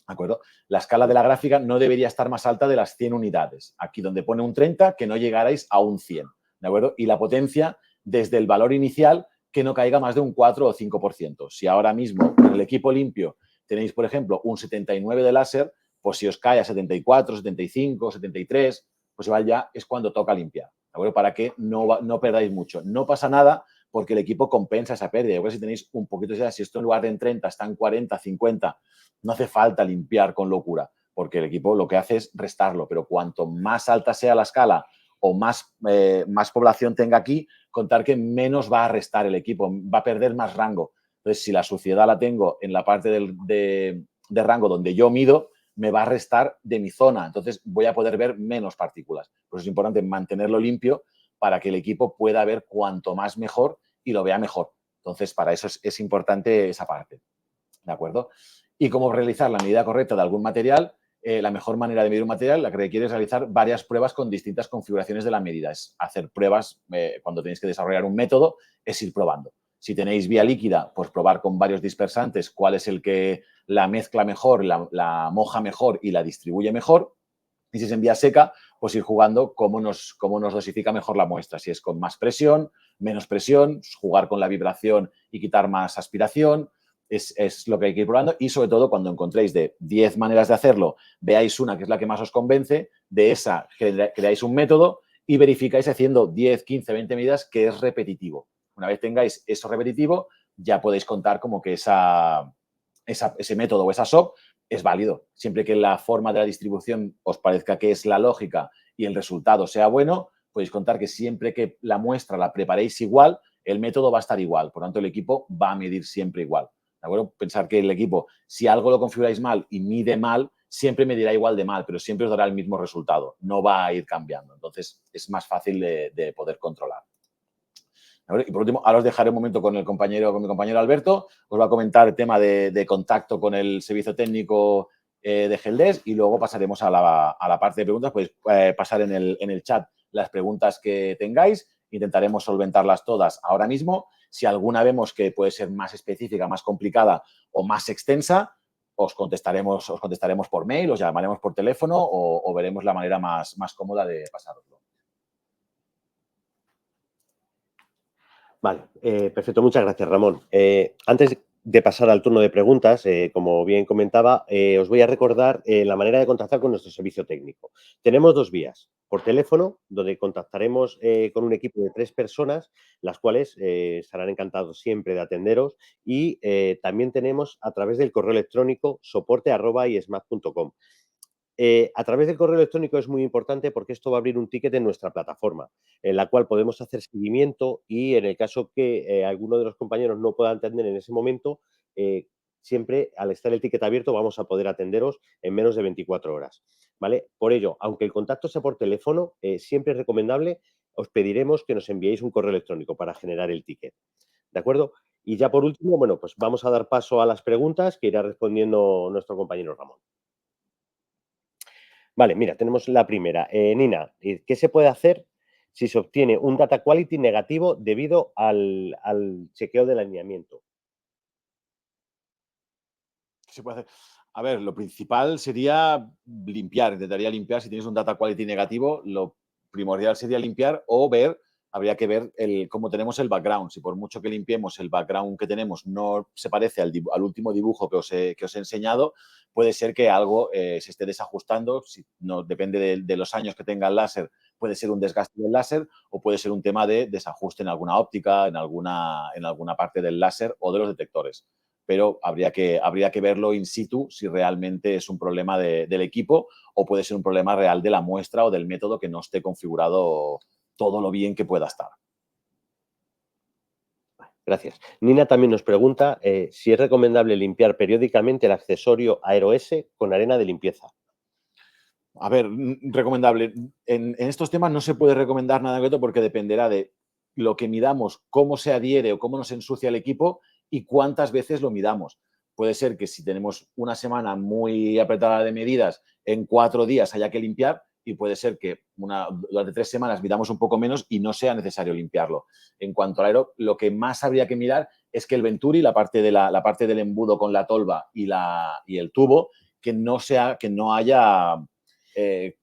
¿De acuerdo? La escala de la gráfica no debería estar más alta de las 100 unidades. Aquí donde pone un 30, que no llegarais a un 100. ¿De acuerdo? Y la potencia, desde el valor inicial, que no caiga más de un 4 o 5%. Si ahora mismo en el equipo limpio tenéis, por ejemplo, un 79 de láser, pues si os cae a 74, 75, 73, pues igual ya es cuando toca limpiar, ¿de acuerdo? Para que no perdáis mucho. No pasa nada porque el equipo compensa esa pérdida. Igual si tenéis un poquito, si esto en lugar de en 30 está en 40, 50, no hace falta limpiar con locura, porque el equipo lo que hace es restarlo, pero cuanto más alta sea la escala o más población tenga aquí, contar que menos va a restar el equipo, va a perder más rango. Entonces, si la suciedad la tengo en la parte de rango donde yo mido, me va a restar de mi zona. Entonces, voy a poder ver menos partículas. Por eso es importante mantenerlo limpio para que el equipo pueda ver cuanto más mejor y lo vea mejor. Entonces, para eso es importante esa parte. ¿De acuerdo? Y cómo realizar la medida correcta de algún material. La mejor manera de medir un material, la que requiere es realizar varias pruebas con distintas configuraciones de la medida. Es hacer pruebas cuando tenéis que desarrollar un método, es ir probando. Si tenéis vía líquida, pues probar con varios dispersantes cuál es el que la mezcla mejor, la moja mejor y la distribuye mejor. Y si es en vía seca, pues ir jugando cómo nos dosifica mejor la muestra. Si es con más presión, menos presión, jugar con la vibración y quitar más aspiración. Es lo que hay que ir probando y sobre todo cuando encontréis de 10 maneras de hacerlo, veáis una que es la que más os convence, de esa creáis un método y verificáis haciendo 10, 15, 20 medidas que es repetitivo. Una vez tengáis eso repetitivo, ya podéis contar como que ese método o esa SOP es válido. Siempre que la forma de la distribución os parezca que es la lógica y el resultado sea bueno, podéis contar que siempre que la muestra la preparéis igual, el método va a estar igual. Por lo tanto, el equipo va a medir siempre igual. ¿De acuerdo? Pensar que el equipo, si algo lo configuráis mal y mide mal, siempre medirá igual de mal, pero siempre os dará el mismo resultado. No va a ir cambiando. Entonces, es más fácil de poder controlar. Y por último, ahora os dejaré un momento con mi compañero Alberto. Os va a comentar el tema de contacto con el servicio técnico de Geldes y luego pasaremos a la parte de preguntas. Podéis pasar en el chat las preguntas que tengáis. Intentaremos solventarlas todas ahora mismo. Si alguna vemos que puede ser más específica, más complicada o más extensa, os contestaremos por mail, os llamaremos por teléfono o veremos la manera más cómoda de pasároslo. Vale, perfecto. Muchas gracias, Ramón. Antes de pasar al turno de preguntas, como bien comentaba, os voy a recordar la manera de contactar con nuestro servicio técnico. Tenemos dos vías. Por teléfono, donde contactaremos con un equipo de 3 personas, las cuales estarán encantados siempre de atenderos. Y también tenemos a través del correo electrónico soporte@ismat.com. A través del correo electrónico es muy importante porque esto va a abrir un ticket en nuestra plataforma, en la cual podemos hacer seguimiento y en el caso que alguno de los compañeros no pueda atender en ese momento, siempre al estar el ticket abierto vamos a poder atenderos en menos de 24 horas. ¿Vale? Por ello, aunque el contacto sea por teléfono, siempre es recomendable, os pediremos que nos enviéis un correo electrónico para generar el ticket. ¿De acuerdo? Y ya por último, bueno, pues vamos a dar paso a las preguntas que irá respondiendo nuestro compañero Ramón. Vale, mira, tenemos la primera. Nina, ¿qué se puede hacer si se obtiene un data quality negativo debido al chequeo del alineamiento? Se puede hacer. A ver, lo principal sería limpiar. Intentaría limpiar. Si tienes un data quality negativo, lo primordial sería limpiar o ver, habría que ver cómo tenemos el background. Si por mucho que limpiemos el background que tenemos no se parece al último dibujo que os he enseñado, puede ser que algo se esté desajustando. Si no, depende de los años que tenga el láser, puede ser un desgaste del láser o puede ser un tema de desajuste en alguna óptica, en alguna parte del láser o de los detectores. Pero habría que verlo in situ si realmente es un problema del equipo o puede ser un problema real de la muestra o del método que no esté configurado todo lo bien que pueda estar. Gracias. Nina también nos pregunta si es recomendable limpiar periódicamente el accesorio AeroS con arena de limpieza. A ver, recomendable. En estos temas no se puede recomendar nada concreto porque dependerá de lo que midamos, cómo se adhiere o cómo nos ensucia el equipo y cuántas veces lo midamos. Puede ser que si tenemos una semana muy apretada de medidas, en 4 días haya que limpiar y puede ser que durante 3 semanas midamos un poco menos y no sea necesario limpiarlo. En cuanto al aero, lo que más habría que mirar es que el venturi, la parte del embudo con la tolva y el tubo, que no haya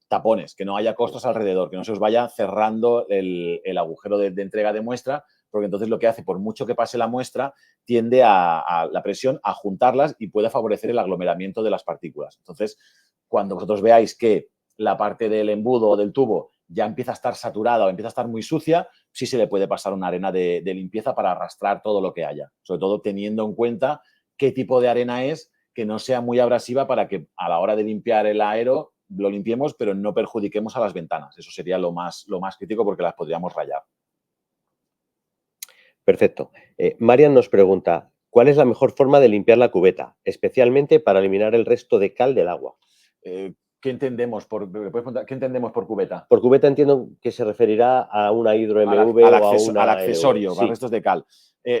tapones, que no haya costos alrededor, que no se os vaya cerrando el agujero de entrega de muestra, porque entonces lo que hace, por mucho que pase la muestra, tiende a la presión a juntarlas y puede favorecer el aglomeramiento de las partículas. Entonces, cuando vosotros veáis que la parte del embudo o del tubo ya empieza a estar saturada o empieza a estar muy sucia, sí se le puede pasar una arena de limpieza para arrastrar todo lo que haya, sobre todo teniendo en cuenta qué tipo de arena es, que no sea muy abrasiva para que a la hora de limpiar el aero lo limpiemos, pero no perjudiquemos a las ventanas. Eso sería lo más crítico porque las podríamos rayar. Perfecto. Marian nos pregunta, ¿cuál es la mejor forma de limpiar la cubeta, especialmente para eliminar el resto de cal del agua? ¿Qué entendemos por cubeta? Por cubeta entiendo que se referirá a una hidro MV o a una al accesorio, sí. para restos de cal.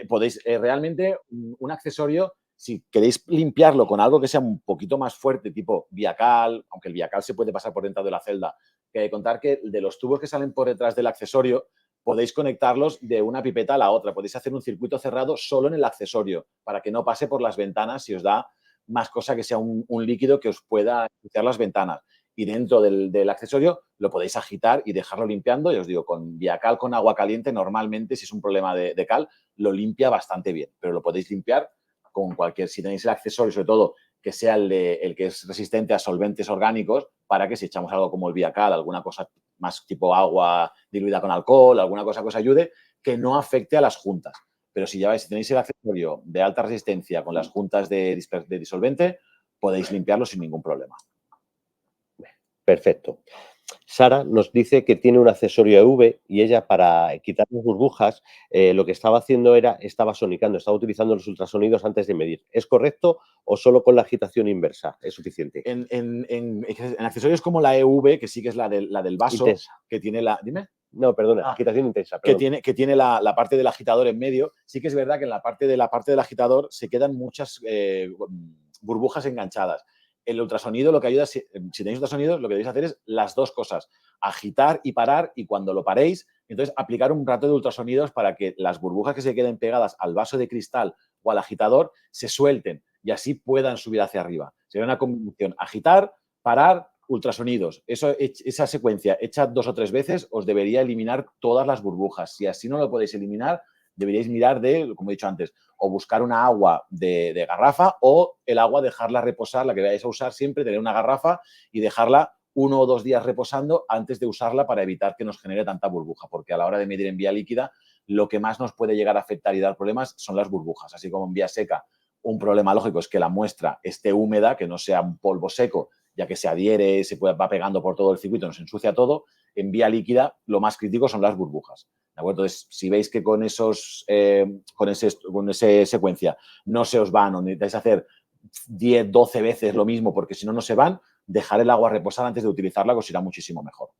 Podéis, realmente, un accesorio, si queréis limpiarlo con algo que sea un poquito más fuerte, tipo Viacal, aunque el Viacal se puede pasar por dentro de la celda, que hay que contar que de los tubos que salen por detrás del accesorio, podéis conectarlos de una pipeta a la otra. Podéis hacer un circuito cerrado solo en el accesorio, para que no pase por las ventanas si os da más cosa que sea un líquido que os pueda ensuciar las ventanas. Y dentro del accesorio lo podéis agitar y dejarlo limpiando. Y os digo, con Viacal, con agua caliente, normalmente, si es un problema de cal, lo limpia bastante bien. Pero lo podéis limpiar con cualquier, si tenéis el accesorio, sobre todo, que sea el que es resistente a solventes orgánicos, para que si echamos algo como el Viacal, alguna cosa más tipo agua diluida con alcohol, alguna cosa que os ayude, que no afecte a las juntas. Pero si tenéis el accesorio de alta resistencia con las juntas de disolvente, podéis limpiarlo sin ningún problema. Perfecto. Sara nos dice que tiene un accesorio EV y ella, para quitar las burbujas, lo que estaba haciendo estaba sonicando, estaba utilizando los ultrasonidos antes de medir. ¿Es correcto o solo con la agitación inversa es suficiente? En accesorios como la EV, que sí que es la del vaso, intensa. Que tiene la... Dime. No, perdona, agitación intensa. Que tiene la parte del agitador en medio. Sí que es verdad que en la parte del agitador se quedan muchas burbujas enganchadas. El ultrasonido lo que ayuda, si tenéis ultrasonido, lo que debéis hacer es las dos cosas, agitar y parar, y cuando lo paréis, entonces aplicar un rato de ultrasonidos para que las burbujas que se queden pegadas al vaso de cristal o al agitador se suelten y así puedan subir hacia arriba. Sería una combinación, agitar, parar, ultrasonidos. Esa secuencia hecha 2 o 3 veces os debería eliminar todas las burbujas. Si así no lo podéis eliminar, deberíais mirar como he dicho antes, o buscar una agua de garrafa o el agua dejarla reposar, la que vayáis a usar siempre, tener una garrafa y dejarla 1 o 2 días reposando antes de usarla para evitar que nos genere tanta burbuja, porque a la hora de medir en vía líquida lo que más nos puede llegar a afectar y dar problemas son las burbujas, así como en vía seca. Un problema lógico es que la muestra esté húmeda, que no sea un polvo seco, ya que se adhiere, va pegando por todo el circuito, nos ensucia todo. En vía líquida lo más crítico son las burbujas. ¿De acuerdo? Entonces, si veis que con esa secuencia no se os van o necesitáis hacer 10, 12 veces lo mismo porque si no, no se van, dejar el agua reposar antes de utilizarla, que os irá muchísimo mejor.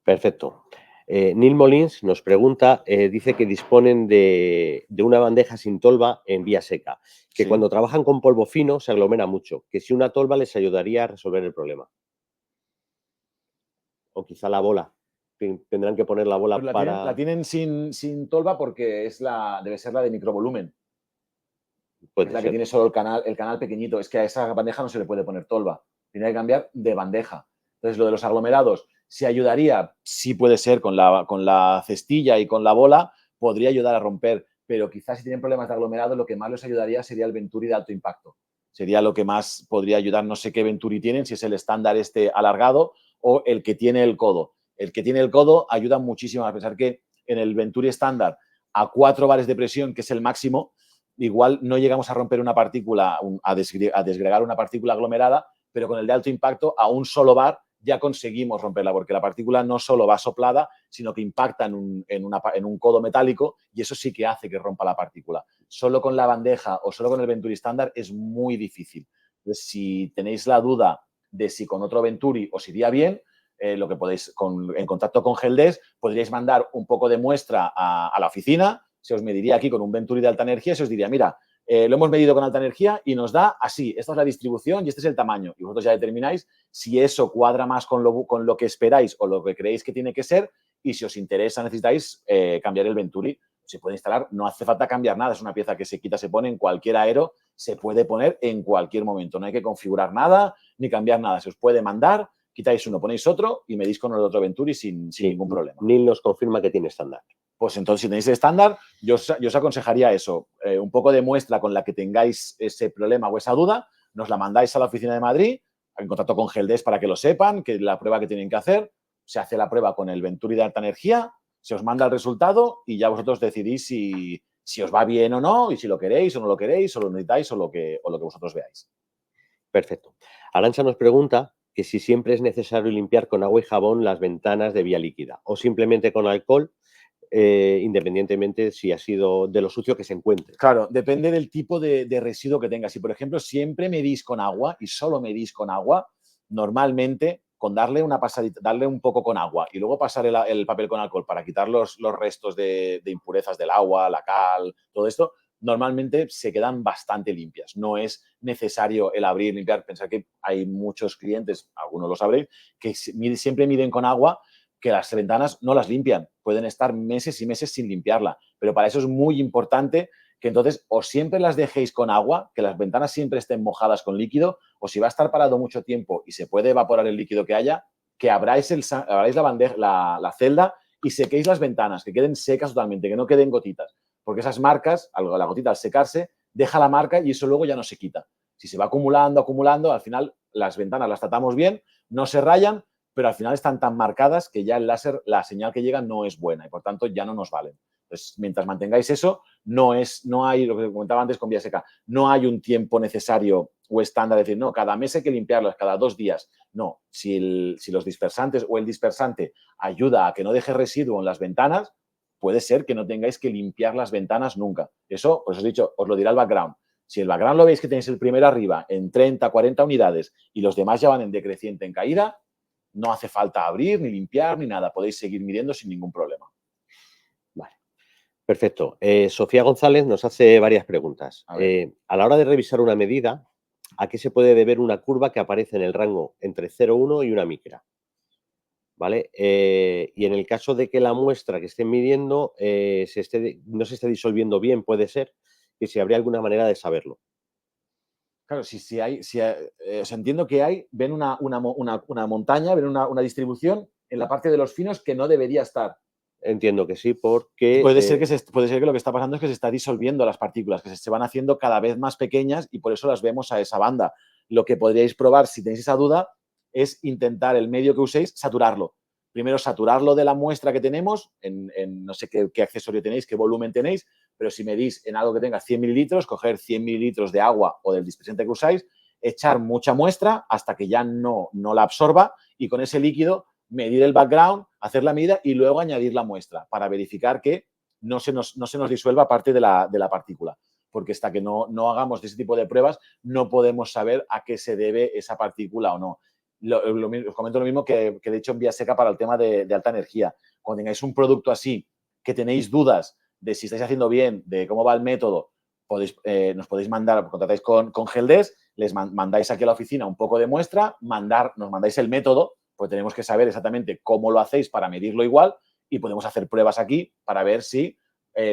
Perfecto. Neil Molins nos pregunta, dice que disponen de una bandeja sin tolva en vía seca, que cuando trabajan con polvo fino se aglomera mucho, que si una tolva les ayudaría a resolver el problema. O quizá la bola. Tendrán que poner la bola pues para... La tienen sin tolva porque debe ser la de microvolumen. Es la que tiene solo el canal pequeñito. Es que a esa bandeja no se le puede poner tolva. Tiene que cambiar de bandeja. Entonces, lo de los aglomerados, ¿si ayudaría? Sí puede ser con la cestilla y con la bola, podría ayudar a romper. Pero quizás si tienen problemas de aglomerado, lo que más les ayudaría sería el Venturi de alto impacto. Sería lo que más podría ayudar. No sé qué Venturi tienen, si es el estándar alargado o el que tiene el codo. El que tiene el codo ayuda muchísimo, a pesar que en el Venturi estándar a 4 bares de presión, que es el máximo, igual no llegamos a romper una partícula, a desgregar una partícula aglomerada, pero con el de alto impacto a un solo bar ya conseguimos romperla, porque la partícula no solo va soplada, sino que impacta en un codo metálico y eso sí que hace que rompa la partícula. Solo con la bandeja o solo con el Venturi estándar es muy difícil. Entonces, si tenéis la duda de si con otro Venturi os iría bien, lo que podéis, en contacto con Geldes, podríais mandar un poco de muestra a la oficina. Se os mediría aquí con un Venturi de alta energía y se os diría, mira, lo hemos medido con alta energía y nos da así, esta es la distribución y este es el tamaño. Y vosotros ya determináis si eso cuadra más con lo que esperáis o lo que creéis que tiene que ser, y si os interesa, necesitáis cambiar el Venturi. Se puede instalar, no hace falta cambiar nada, es una pieza que se quita, se pone en cualquier aero, se puede poner en cualquier momento. No hay que configurar nada ni cambiar nada, se os puede mandar, quitáis uno, ponéis otro y medís con el otro Venturi sin ningún problema. Neil nos confirma que tiene estándar. pues entonces si tenéis el estándar, yo os aconsejaría eso, un poco de muestra con la que tengáis ese problema o esa duda, nos la mandáis a la oficina de Madrid, en contacto con Geldes para que lo sepan, que la prueba que tienen que hacer, se hace la prueba con el Venturi de alta energía, se os manda el resultado y ya vosotros decidís si os va bien o no, y si lo queréis o no lo queréis, o lo necesitáis o lo que vosotros veáis. Perfecto. Arantxa nos pregunta que si siempre es necesario limpiar con agua y jabón las ventanas de vía líquida o simplemente con alcohol, independientemente si ha sido de lo sucio que se encuentre. Claro, depende del tipo de residuo que tengas. Si, por ejemplo, siempre medís con agua y solo medís con agua, normalmente con darle una pasadita, darle un poco con agua y luego pasar el papel con alcohol para quitar los restos de impurezas del agua, la cal, todo esto, normalmente se quedan bastante limpias. No es necesario el abrir, limpiar. Pensad que hay muchos clientes, algunos lo sabréis, que siempre miden con agua, que las ventanas no las limpian. Pueden estar meses y meses sin limpiarla. Pero para eso es muy importante que entonces o siempre las dejéis con agua, que las ventanas siempre estén mojadas con líquido, o si va a estar parado mucho tiempo y se puede evaporar el líquido que haya, que abráis la celda y sequéis las ventanas, que queden secas totalmente, que no queden gotitas. Porque esas marcas, la gotita al secarse, deja la marca y eso luego ya no se quita. Si se va acumulando, al final las ventanas las tratamos bien, no se rayan, pero al final están tan marcadas que ya el láser, la señal que llega no es buena y por tanto ya no nos valen. Entonces, mientras mantengáis eso, no hay, lo que comentaba antes con vía seca, no hay un tiempo necesario o estándar de decir, no, cada mes hay que limpiarlas, cada 2 días. No, si los dispersantes o el dispersante ayuda a que no deje residuo en las ventanas, puede ser que no tengáis que limpiar las ventanas nunca. Eso, pues os he dicho, os lo dirá el background. Si el background lo veis que tenéis el primero arriba en 30, 40 unidades y los demás ya van en decreciente, en caída, no hace falta abrir, ni limpiar, ni nada. Podéis seguir midiendo sin ningún problema. Vale. Perfecto. Sofía González nos hace varias preguntas. A la hora de revisar una medida, ¿a qué se puede deber una curva que aparece en el rango entre 0,1 y una micra? ¿Vale? Y en el caso de que la muestra que estén midiendo no se esté disolviendo bien, puede ser, que si habría alguna manera de saberlo. Claro, os entiendo que ven una montaña, ven una distribución en la parte de los finos que no debería estar. Entiendo que sí, porque... Puede ser que lo que está pasando es que se está disolviendo las partículas, que se van haciendo cada vez más pequeñas y por eso las vemos a esa banda. Lo que podríais probar, si tenéis esa duda, es intentar el medio que uséis, saturarlo. Primero, saturarlo de la muestra que tenemos, en no sé qué accesorio tenéis, qué volumen tenéis, pero si medís en algo que tenga 100 mililitros, coger 100 mililitros de agua o del dispersante que usáis, echar mucha muestra hasta que ya no la absorba y con ese líquido medir el background, hacer la medida y luego añadir la muestra para verificar que no se nos disuelva parte de la partícula. Porque hasta que no hagamos ese tipo de pruebas, no podemos saber a qué se debe esa partícula o no. Os comento lo mismo que de hecho en vía seca para el tema de alta energía. Cuando tengáis un producto así, que tenéis dudas de si estáis haciendo bien, de cómo va el método, nos podéis mandar, contactáis con Geldes, les mandáis aquí a la oficina un poco de muestra, nos mandáis el método, pues tenemos que saber exactamente cómo lo hacéis para medirlo igual y podemos hacer pruebas aquí para ver si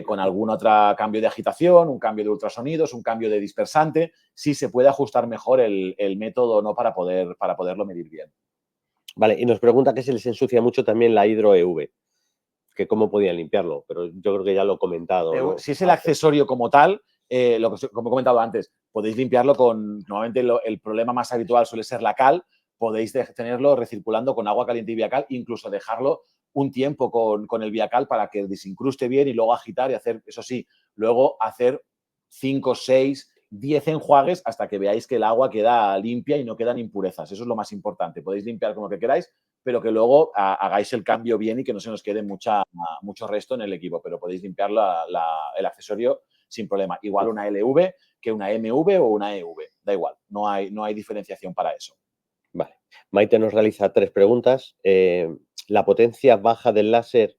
con algún otro cambio de agitación, un cambio de ultrasonidos, un cambio de dispersante, si se puede ajustar mejor el método o no para poderlo medir bien. Vale, y nos pregunta que se les ensucia mucho también la hidro EV, que cómo podían limpiarlo, pero yo creo que ya lo he comentado, ¿no? Si es el accesorio como tal, como he comentado antes, podéis limpiarlo normalmente el problema más habitual suele ser la cal, podéis tenerlo recirculando con agua caliente y Viacal, incluso dejarlo un tiempo con el Viacal para que desincruste bien y luego agitar y hacer, eso sí, luego hacer 5, 6, 10 enjuagues hasta que veáis que el agua queda limpia y no quedan impurezas. Eso es lo más importante. Podéis limpiar con lo que queráis, pero que luego hagáis el cambio bien y que no se nos quede mucho resto en el equipo, pero podéis limpiar el accesorio sin problema. Igual una LV que una MV o una EV, da igual, no hay diferenciación para eso. Vale. Maite nos realiza 3 preguntas. ¿La potencia baja del láser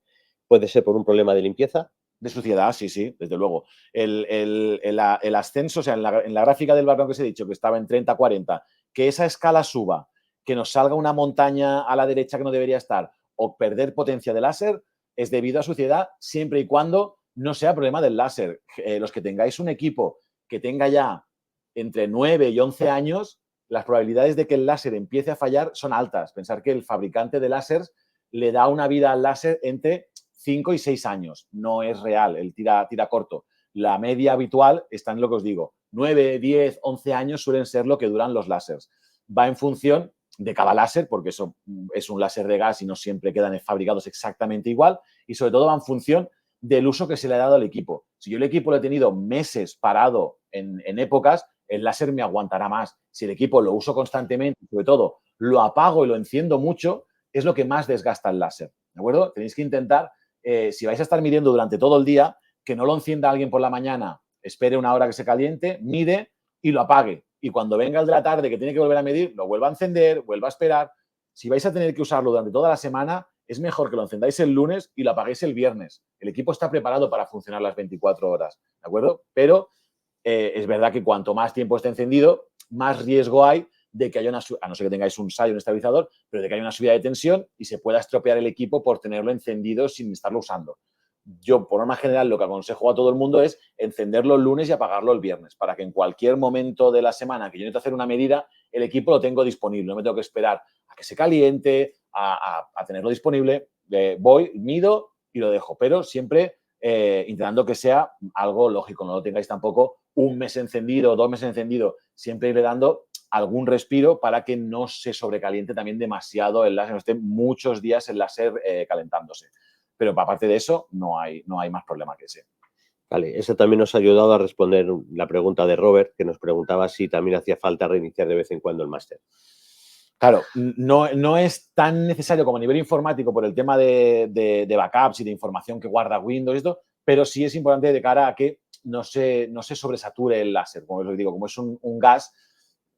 puede ser por un problema de limpieza? De suciedad, sí, desde luego. El ascenso, o sea, en la gráfica del background que os he dicho, que estaba en 30-40, que esa escala suba, que nos salga una montaña a la derecha que no debería estar, o perder potencia de láser, es debido a suciedad siempre y cuando no sea problema del láser. Los que tengáis un equipo que tenga ya entre 9 y 11 años, las probabilidades de que el láser empiece a fallar son altas. Pensar que el fabricante de láseres le da una vida al láser entre 5 y 6 años. No es real el tira corto. La media habitual está en lo que os digo. 9, 10, 11 años suelen ser lo que duran los láseres. Va en función de cada láser, porque eso es un láser de gas y no siempre quedan fabricados exactamente igual, y sobre todo va en función del uso que se le ha dado al equipo. Si yo el equipo lo he tenido meses parado en épocas, el láser me aguantará más. Si el equipo lo uso constantemente, sobre todo lo apago y lo enciendo mucho, es lo que más desgasta el láser. ¿De acuerdo? Tenéis que intentar, si vais a estar midiendo durante todo el día, que no lo encienda alguien por la mañana, espere una hora que se caliente, mide y lo apague. Y cuando venga el de la tarde que tiene que volver a medir, lo vuelva a encender, vuelva a esperar. Si vais a tener que usarlo durante toda la semana, es mejor que lo encendáis el lunes y lo apaguéis el viernes. El equipo está preparado para funcionar las 24 horas, ¿de acuerdo? Pero es verdad que cuanto más tiempo esté encendido, más riesgo hay de que haya a no ser que tengáis un SAI, un estabilizador, pero de que haya una subida de tensión y se pueda estropear el equipo por tenerlo encendido sin estarlo usando. Yo, por norma general, lo que aconsejo a todo el mundo es encenderlo el lunes y apagarlo el viernes, para que en cualquier momento de la semana que yo necesito hacer una medida, el equipo lo tengo disponible. No me tengo que esperar a que se caliente, a tenerlo disponible. Voy, mido y lo dejo, pero siempre intentando que sea algo lógico. No lo tengáis tampoco un mes encendido, 2 meses encendido, siempre irle dando algún respiro para que no se sobrecaliente también demasiado el láser, no esté muchos días el láser calentándose. Pero aparte de eso, no hay más problema que ese. Vale, eso también nos ha ayudado a responder la pregunta de Robert, que nos preguntaba si también hacía falta reiniciar de vez en cuando el máster. Claro, no es tan necesario como a nivel informático por el tema de backups y de información que guarda Windows y esto, pero sí es importante de cara a que no se sobresature el láser. Como os digo, como es un gas,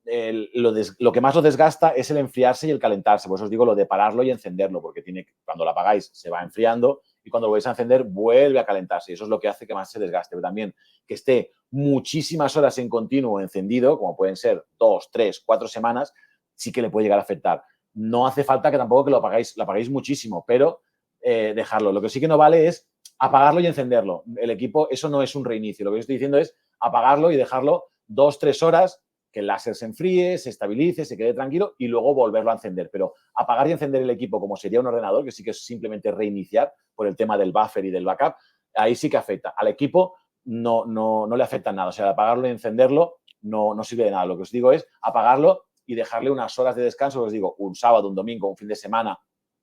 lo que más lo desgasta es el enfriarse y el calentarse. Por eso os digo lo de pararlo y encenderlo, porque cuando lo apagáis se va enfriando y cuando lo vais a encender vuelve a calentarse. Y eso es lo que hace que más se desgaste. Pero también que esté muchísimas horas en continuo encendido, como pueden ser 2, 3, 4 semanas, sí que le puede llegar a afectar. No hace falta que tampoco que lo apaguéis muchísimo, pero dejarlo. Lo que sí que no vale es apagarlo y encenderlo. El equipo, eso no es un reinicio. Lo que yo estoy diciendo es apagarlo y dejarlo 2, 3 horas, que el láser se enfríe, se estabilice, se quede tranquilo y luego volverlo a encender. Pero apagar y encender el equipo como sería un ordenador, que sí que es simplemente reiniciar por el tema del buffer y del backup, ahí sí que afecta. Al equipo no le afecta nada. O sea, apagarlo y encenderlo no sirve de nada. Lo que os digo es apagarlo y dejarle unas horas de descanso. Os digo, un sábado, un domingo, un fin de semana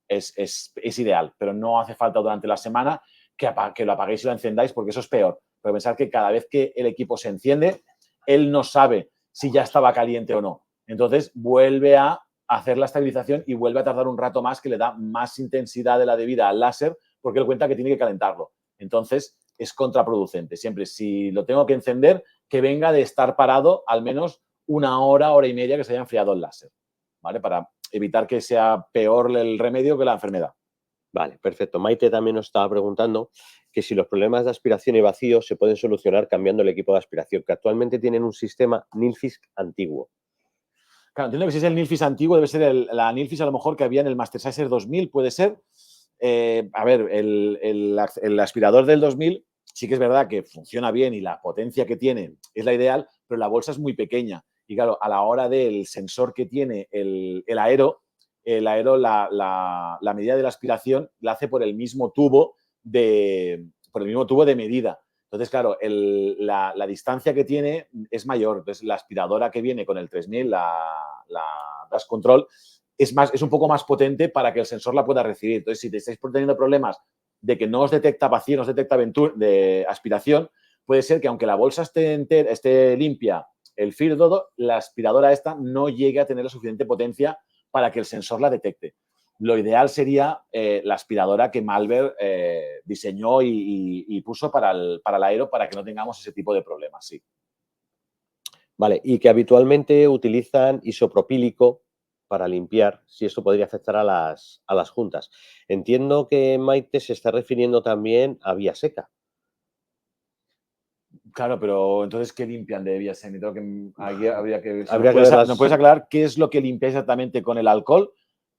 es ideal, pero no hace falta durante la semana que lo apaguéis y lo encendáis, porque eso es peor. Pero pensar que cada vez que el equipo se enciende, él no sabe si ya estaba caliente o no. Entonces vuelve a hacer la estabilización y vuelve a tardar un rato más, que le da más intensidad de la debida al láser, porque él cuenta que tiene que calentarlo. Entonces es contraproducente. Siempre, si lo tengo que encender, que venga de estar parado al menos una hora, hora y media que se haya enfriado el láser, ¿vale? Para evitar que sea peor el remedio que la enfermedad. Vale, perfecto. Maite también nos estaba preguntando que si los problemas de aspiración y vacío se pueden solucionar cambiando el equipo de aspiración, que actualmente tienen un sistema Nilfisk antiguo. Claro, entiendo que si es el Nilfisk antiguo, debe ser la Nilfisk a lo mejor que había en el Mastersizer 2000, puede ser. A ver, el aspirador del 2000 sí que es verdad que funciona bien y la potencia que tiene es la ideal, pero la bolsa es muy pequeña. Y claro, a la hora del sensor que tiene el aero, la medida de la aspiración la hace por el mismo tubo de medida. Entonces, claro, la distancia que tiene es mayor. Entonces, la aspiradora que viene con el 3000, la Gas Control, es un poco más potente para que el sensor la pueda recibir. Entonces, si te estáis teniendo problemas de que no os detecta vacío, no os detecta de aspiración, puede ser que aunque la bolsa esté limpia, el FIR todo, la aspiradora esta no llegue a tener la suficiente potencia para que el sensor la detecte. Lo ideal sería la aspiradora que Malver diseñó y puso para el aero, para que no tengamos ese tipo de problemas, sí. Vale, y que habitualmente utilizan isopropílico para limpiar, si esto podría afectar a las juntas. Entiendo que Maite se está refiriendo también a vía seca. Claro, pero entonces, ¿qué limpian de vía seca? Creo que aquí habría que... Habría que ver ¿Nos puedes aclarar qué es lo que limpia exactamente con el alcohol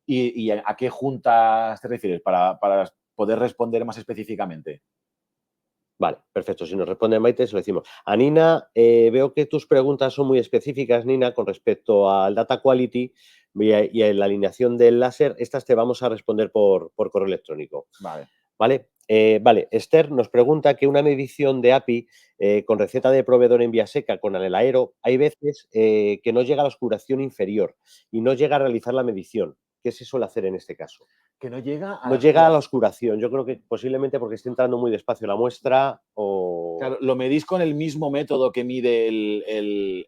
y a qué juntas te refieres para poder responder más específicamente? Vale, perfecto. Si nos responde Maite, se lo decimos. A Nina, veo que tus preguntas son muy específicas, Nina, con respecto al data quality y a la alineación del láser. Estas te vamos a responder por correo electrónico. Vale. ¿Vale? Vale, Esther nos pregunta que una medición de API con receta de proveedor en vía seca con el aero, hay veces que no llega a la oscuración inferior y no llega a realizar la medición. ¿Qué se suele hacer en este caso? Que no llega a No llega a la oscuración. Yo creo que posiblemente porque esté entrando muy despacio la muestra o... Claro, lo medís con el mismo método que mide el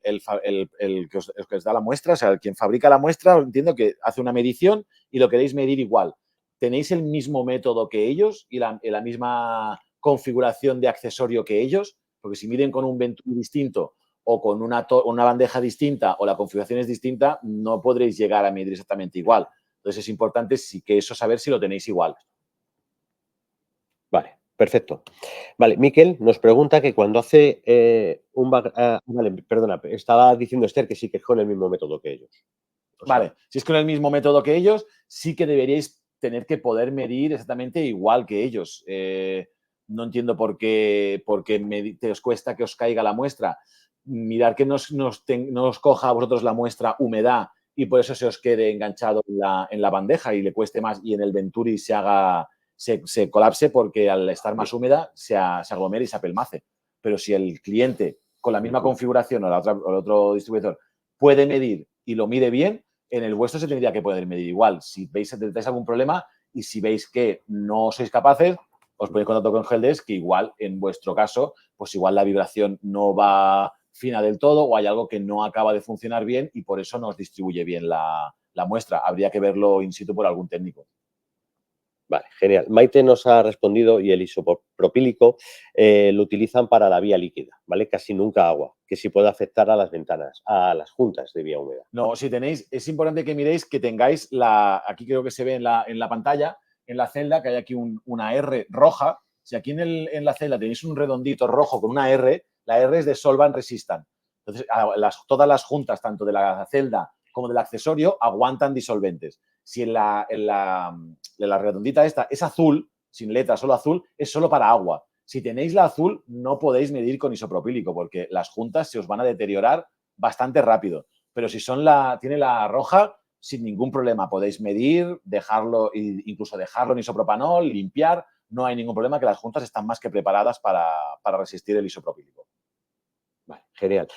que os da la muestra, o sea, quien fabrica la muestra, entiendo que hace una medición y lo queréis medir igual. ¿Tenéis el mismo método que ellos y la misma configuración de accesorio que ellos? Porque si miden con un Venturi distinto o con una bandeja distinta o la configuración es distinta, no podréis llegar a medir exactamente igual. Entonces es importante sí que eso saber si lo tenéis igual. Vale, perfecto. Vale, Miquel nos pregunta que cuando hace vale, perdona, estaba diciendo Esther que sí que es con el mismo método que ellos. O sea, vale, si es con el mismo método que ellos, sí que deberíais tener que poder medir exactamente igual que ellos. No entiendo por qué te os cuesta que os caiga la muestra. Mirar que no os coja a vosotros la muestra humedad y por eso se os quede enganchado en la bandeja y le cueste más y en el Venturi se colapse porque al estar más húmeda se aglomere y se apelmace. Pero si el cliente con la misma configuración o el otro distribuidor puede medir y lo mide bien, en el vuestro se tendría que poder medir igual. Si veis que tenéis algún problema y si veis que no sois capaces, os ponéis en contacto con Helpdesk, que igual en vuestro caso, pues igual la vibración no va fina del todo o hay algo que no acaba de funcionar bien y por eso no os distribuye bien la muestra. Habría que verlo in situ por algún técnico. Vale, genial. Maite nos ha respondido y el isopropílico lo utilizan para la vía líquida, ¿vale? Casi nunca agua, que sí puede afectar a las ventanas, a las juntas de vía húmeda. No, si tenéis, es importante que miréis que tengáis aquí creo que se ve en la pantalla, en la celda, que hay aquí una R roja. Si aquí en la celda tenéis un redondito rojo con una R, la R es de Solvent Resistant. Entonces, todas las juntas, tanto de la celda como del accesorio, aguantan disolventes. Si en la redondita esta es azul, sin letra, solo azul, es solo para agua. Si tenéis la azul, no podéis medir con isopropílico porque las juntas se os van a deteriorar bastante rápido. Pero si tiene la roja, sin ningún problema podéis medir, incluso dejarlo en isopropanol, limpiar, no hay ningún problema, que las juntas están más que preparadas para resistir el isopropílico. Vale, genial.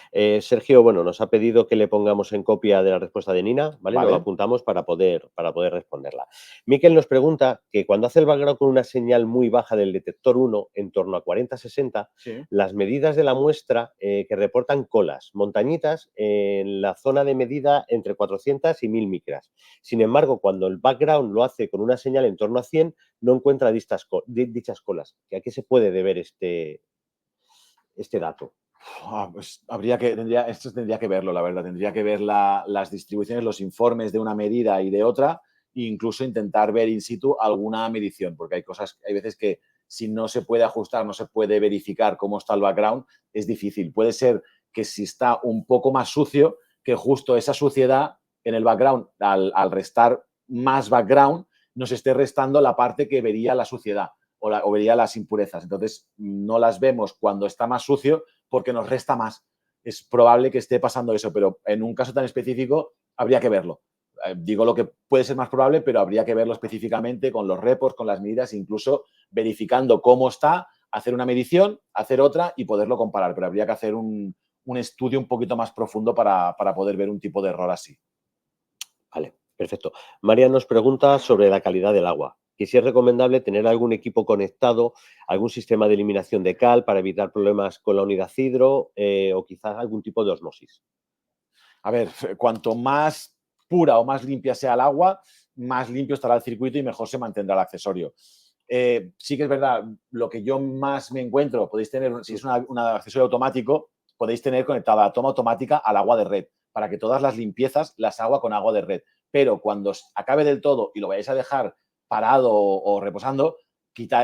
Sergio, bueno, nos ha pedido que le pongamos en copia de la respuesta de Nina, ¿vale? Lo apuntamos para poder responderla. Miquel nos pregunta que cuando hace el background con una señal muy baja del detector 1, en torno a 40-60, sí, las medidas de la muestra que reportan colas, montañitas en la zona de medida entre 400 y 1000 micras. Sin embargo, cuando el background lo hace con una señal en torno a 100, no encuentra dichas colas. ¿A qué se puede deber este dato? Pues esto tendría que verlo, la verdad. Tendría que ver las distribuciones, los informes de una medida y de otra, e incluso intentar ver in situ alguna medición, porque hay veces que si no se puede ajustar, no se puede verificar cómo está el background, es difícil. Puede ser que si está un poco más sucio, que justo esa suciedad en el background, al restar más background, nos esté restando la parte que vería la suciedad o vería las impurezas. Entonces, no las vemos cuando está más sucio, porque nos resta más. Es probable que esté pasando eso, pero en un caso tan específico habría que verlo. Digo lo que puede ser más probable, pero habría que verlo específicamente con los reports, con las medidas, incluso verificando cómo está, hacer una medición, hacer otra y poderlo comparar. Pero habría que hacer un estudio un poquito más profundo para poder ver un tipo de error así. Vale, perfecto. María nos pregunta sobre la calidad del agua. Que si es recomendable tener algún equipo conectado, algún sistema de eliminación de cal para evitar problemas con la unidad hidro o quizás algún tipo de osmosis. A ver, cuanto más pura o más limpia sea el agua, más limpio estará el circuito y mejor se mantendrá el accesorio. Sí que es verdad, lo que yo más me encuentro, podéis tener, si es un accesorio automático, podéis tener conectada la toma automática al agua de red, para que todas las limpiezas las haga con agua de red. Pero cuando acabe del todo y lo vayáis a dejar parado o reposando,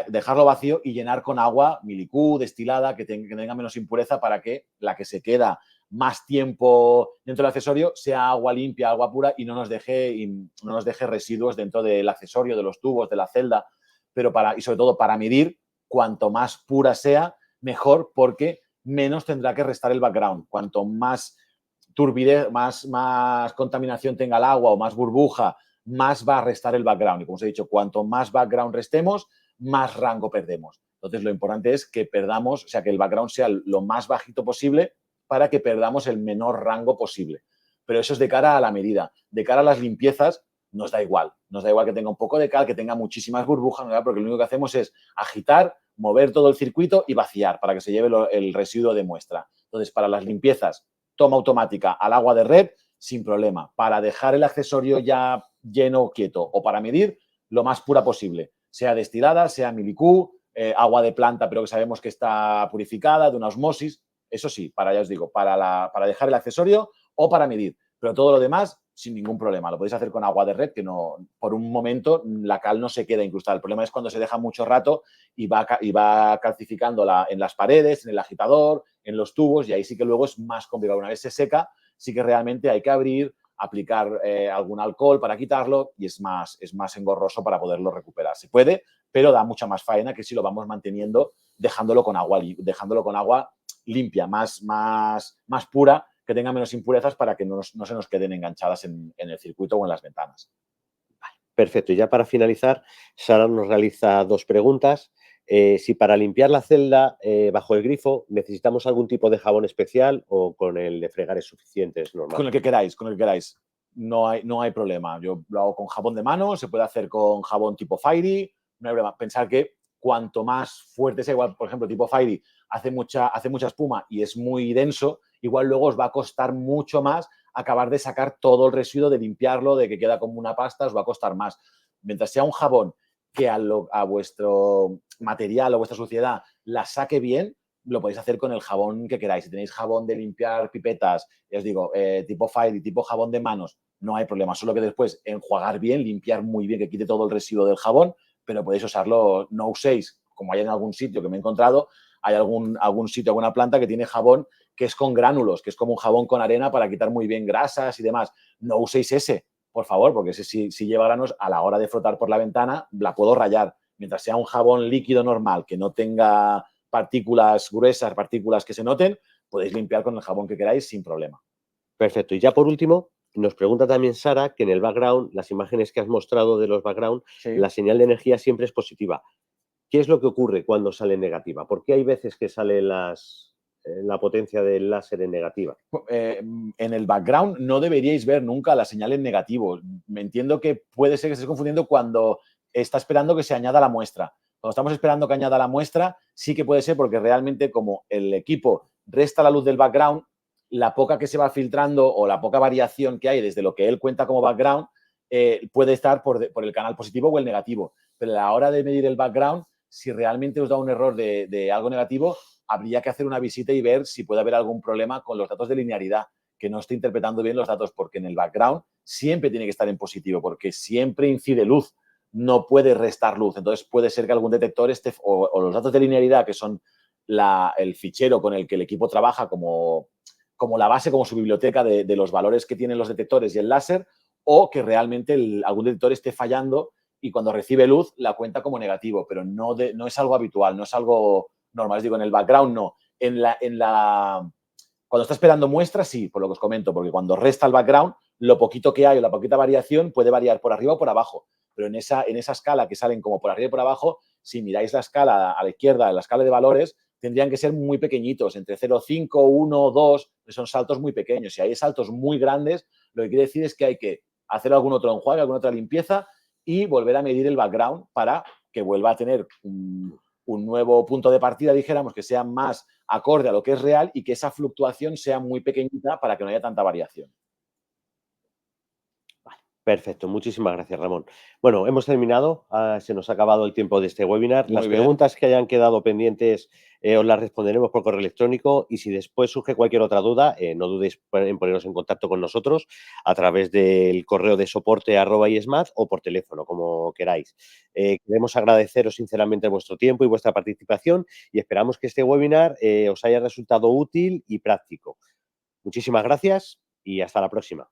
dejarlo vacío y llenar con agua milicú, destilada, que tenga menos impureza para que la que se queda más tiempo dentro del accesorio sea agua limpia, agua pura y no nos deje residuos dentro del accesorio, de los tubos, de la celda. Pero y sobre todo para medir, cuanto más pura sea, mejor, porque menos tendrá que restar el background. Cuanto más turbidez, más contaminación tenga el agua o más burbuja, más va a restar el background. Y como os he dicho, cuanto más background restemos, más rango perdemos. Entonces, lo importante es que perdamos, o sea, que el background sea lo más bajito posible para que perdamos el menor rango posible. Pero eso es de cara a la medida. De cara a las limpiezas, nos da igual. Nos da igual que tenga un poco de cal, que tenga muchísimas burbujas, ¿no? Porque lo único que hacemos es agitar, mover todo el circuito y vaciar para que se lleve el residuo de muestra. Entonces, para las limpiezas, toma automática al agua de red, sin problema. Para dejar el accesorio ya lleno, quieto, o para medir, lo más pura posible. Sea destilada, sea milicú, agua de planta, pero que sabemos que está purificada, de una osmosis. Eso sí, para, ya os digo, para dejar el accesorio o para medir. Pero todo lo demás, sin ningún problema. Lo podéis hacer con agua de red, que no, por un momento la cal no se queda incrustada. El problema es cuando se deja mucho rato y va calcificando en las paredes, en el agitador, en los tubos, y ahí sí que luego es más complicado. Una vez se seca, sí que realmente hay que abrir, aplicar algún alcohol para quitarlo y es más engorroso para poderlo recuperar. Se puede, pero da mucha más faena que si lo vamos manteniendo dejándolo con agua limpia, más pura, que tenga menos impurezas para que no se nos queden enganchadas en el circuito o en las ventanas. Perfecto. Y ya para finalizar, Sara nos realiza 2 preguntas. Si para limpiar la celda bajo el grifo necesitamos algún tipo de jabón especial o con el de fregar es suficiente, es normal. Con el que queráis. No hay problema. Yo lo hago con jabón de mano, se puede hacer con jabón tipo Fairy, no hay problema. Pensar que cuanto más fuerte sea, igual, por ejemplo, tipo Fairy hace mucha espuma y es muy denso, igual luego os va a costar mucho más acabar de sacar todo el residuo, de limpiarlo, de que queda como una pasta, os va a costar más. Mientras sea un jabón que a vuestro material o vuestra suciedad la saque bien, lo podéis hacer con el jabón que queráis. Si tenéis jabón de limpiar pipetas, os digo, tipo Fairy, tipo jabón de manos, no hay problema. Solo que después enjuagar bien, limpiar muy bien, que quite todo el residuo del jabón, pero podéis usarlo, no uséis, como hay en algún sitio que me he encontrado, hay algún sitio, alguna planta que tiene jabón que es con gránulos, que es como un jabón con arena para quitar muy bien grasas y demás. No uséis ese, por favor, porque ese si lleva granos, a la hora de frotar por la ventana, la puedo rayar. Mientras sea un jabón líquido normal, que no tenga partículas gruesas, partículas que se noten, podéis limpiar con el jabón que queráis sin problema. Perfecto. Y ya por último, nos pregunta también Sara que en el background, las imágenes que has mostrado de los background, Sí. la señal de energía siempre es positiva. ¿Qué es lo que ocurre cuando sale negativa? ¿Por qué hay veces que sale la potencia del láser en negativa? En el background no deberíais ver nunca la señal en negativo. Me entiendo que puede ser que estés confundiendo cuando está esperando que se añada la muestra. Cuando estamos esperando que añada la muestra, sí que puede ser porque realmente como el equipo resta la luz del background, la poca que se va filtrando o la poca variación que hay desde lo que él cuenta como background puede estar por el canal positivo o el negativo. Pero a la hora de medir el background, si realmente os da un error de algo negativo, habría que hacer una visita y ver si puede haber algún problema con los datos de linealidad, que no esté interpretando bien los datos, porque en el background siempre tiene que estar en positivo, porque siempre incide luz, no puede restar luz. Entonces puede ser que algún detector esté, o los datos de linealidad, que son el fichero con el que el equipo trabaja como la base, como su biblioteca de los valores que tienen los detectores y el láser, o que realmente algún detector esté fallando y cuando recibe luz la cuenta como negativo, pero no es algo habitual, no es algo normal. Les digo, en el background no. Cuando está esperando muestras, sí, por lo que os comento, porque cuando resta el background, lo poquito que hay o la poquita variación puede variar por arriba o por abajo. Pero en esa escala que salen como por arriba y por abajo, si miráis la escala a la izquierda, la escala de valores, tendrían que ser muy pequeñitos, entre 0,5, 1, 2, que son saltos muy pequeños. Si hay saltos muy grandes, lo que quiere decir es que hay que hacer algún otro enjuague, alguna otra limpieza y volver a medir el background para que vuelva a tener un nuevo punto de partida, dijéramos, que sea más acorde a lo que es real y que esa fluctuación sea muy pequeñita para que no haya tanta variación. Perfecto, muchísimas gracias, Ramón. Bueno, hemos terminado, se nos ha acabado el tiempo de este webinar. Muy Las bien. preguntas que hayan quedado pendientes os las responderemos por correo electrónico y si después surge cualquier otra duda, no dudéis en poneros en contacto con nosotros a través del correo de soporte@ismat o por teléfono, como queráis. Queremos agradeceros sinceramente vuestro tiempo y vuestra participación y esperamos que este webinar os haya resultado útil y práctico. Muchísimas gracias y hasta la próxima.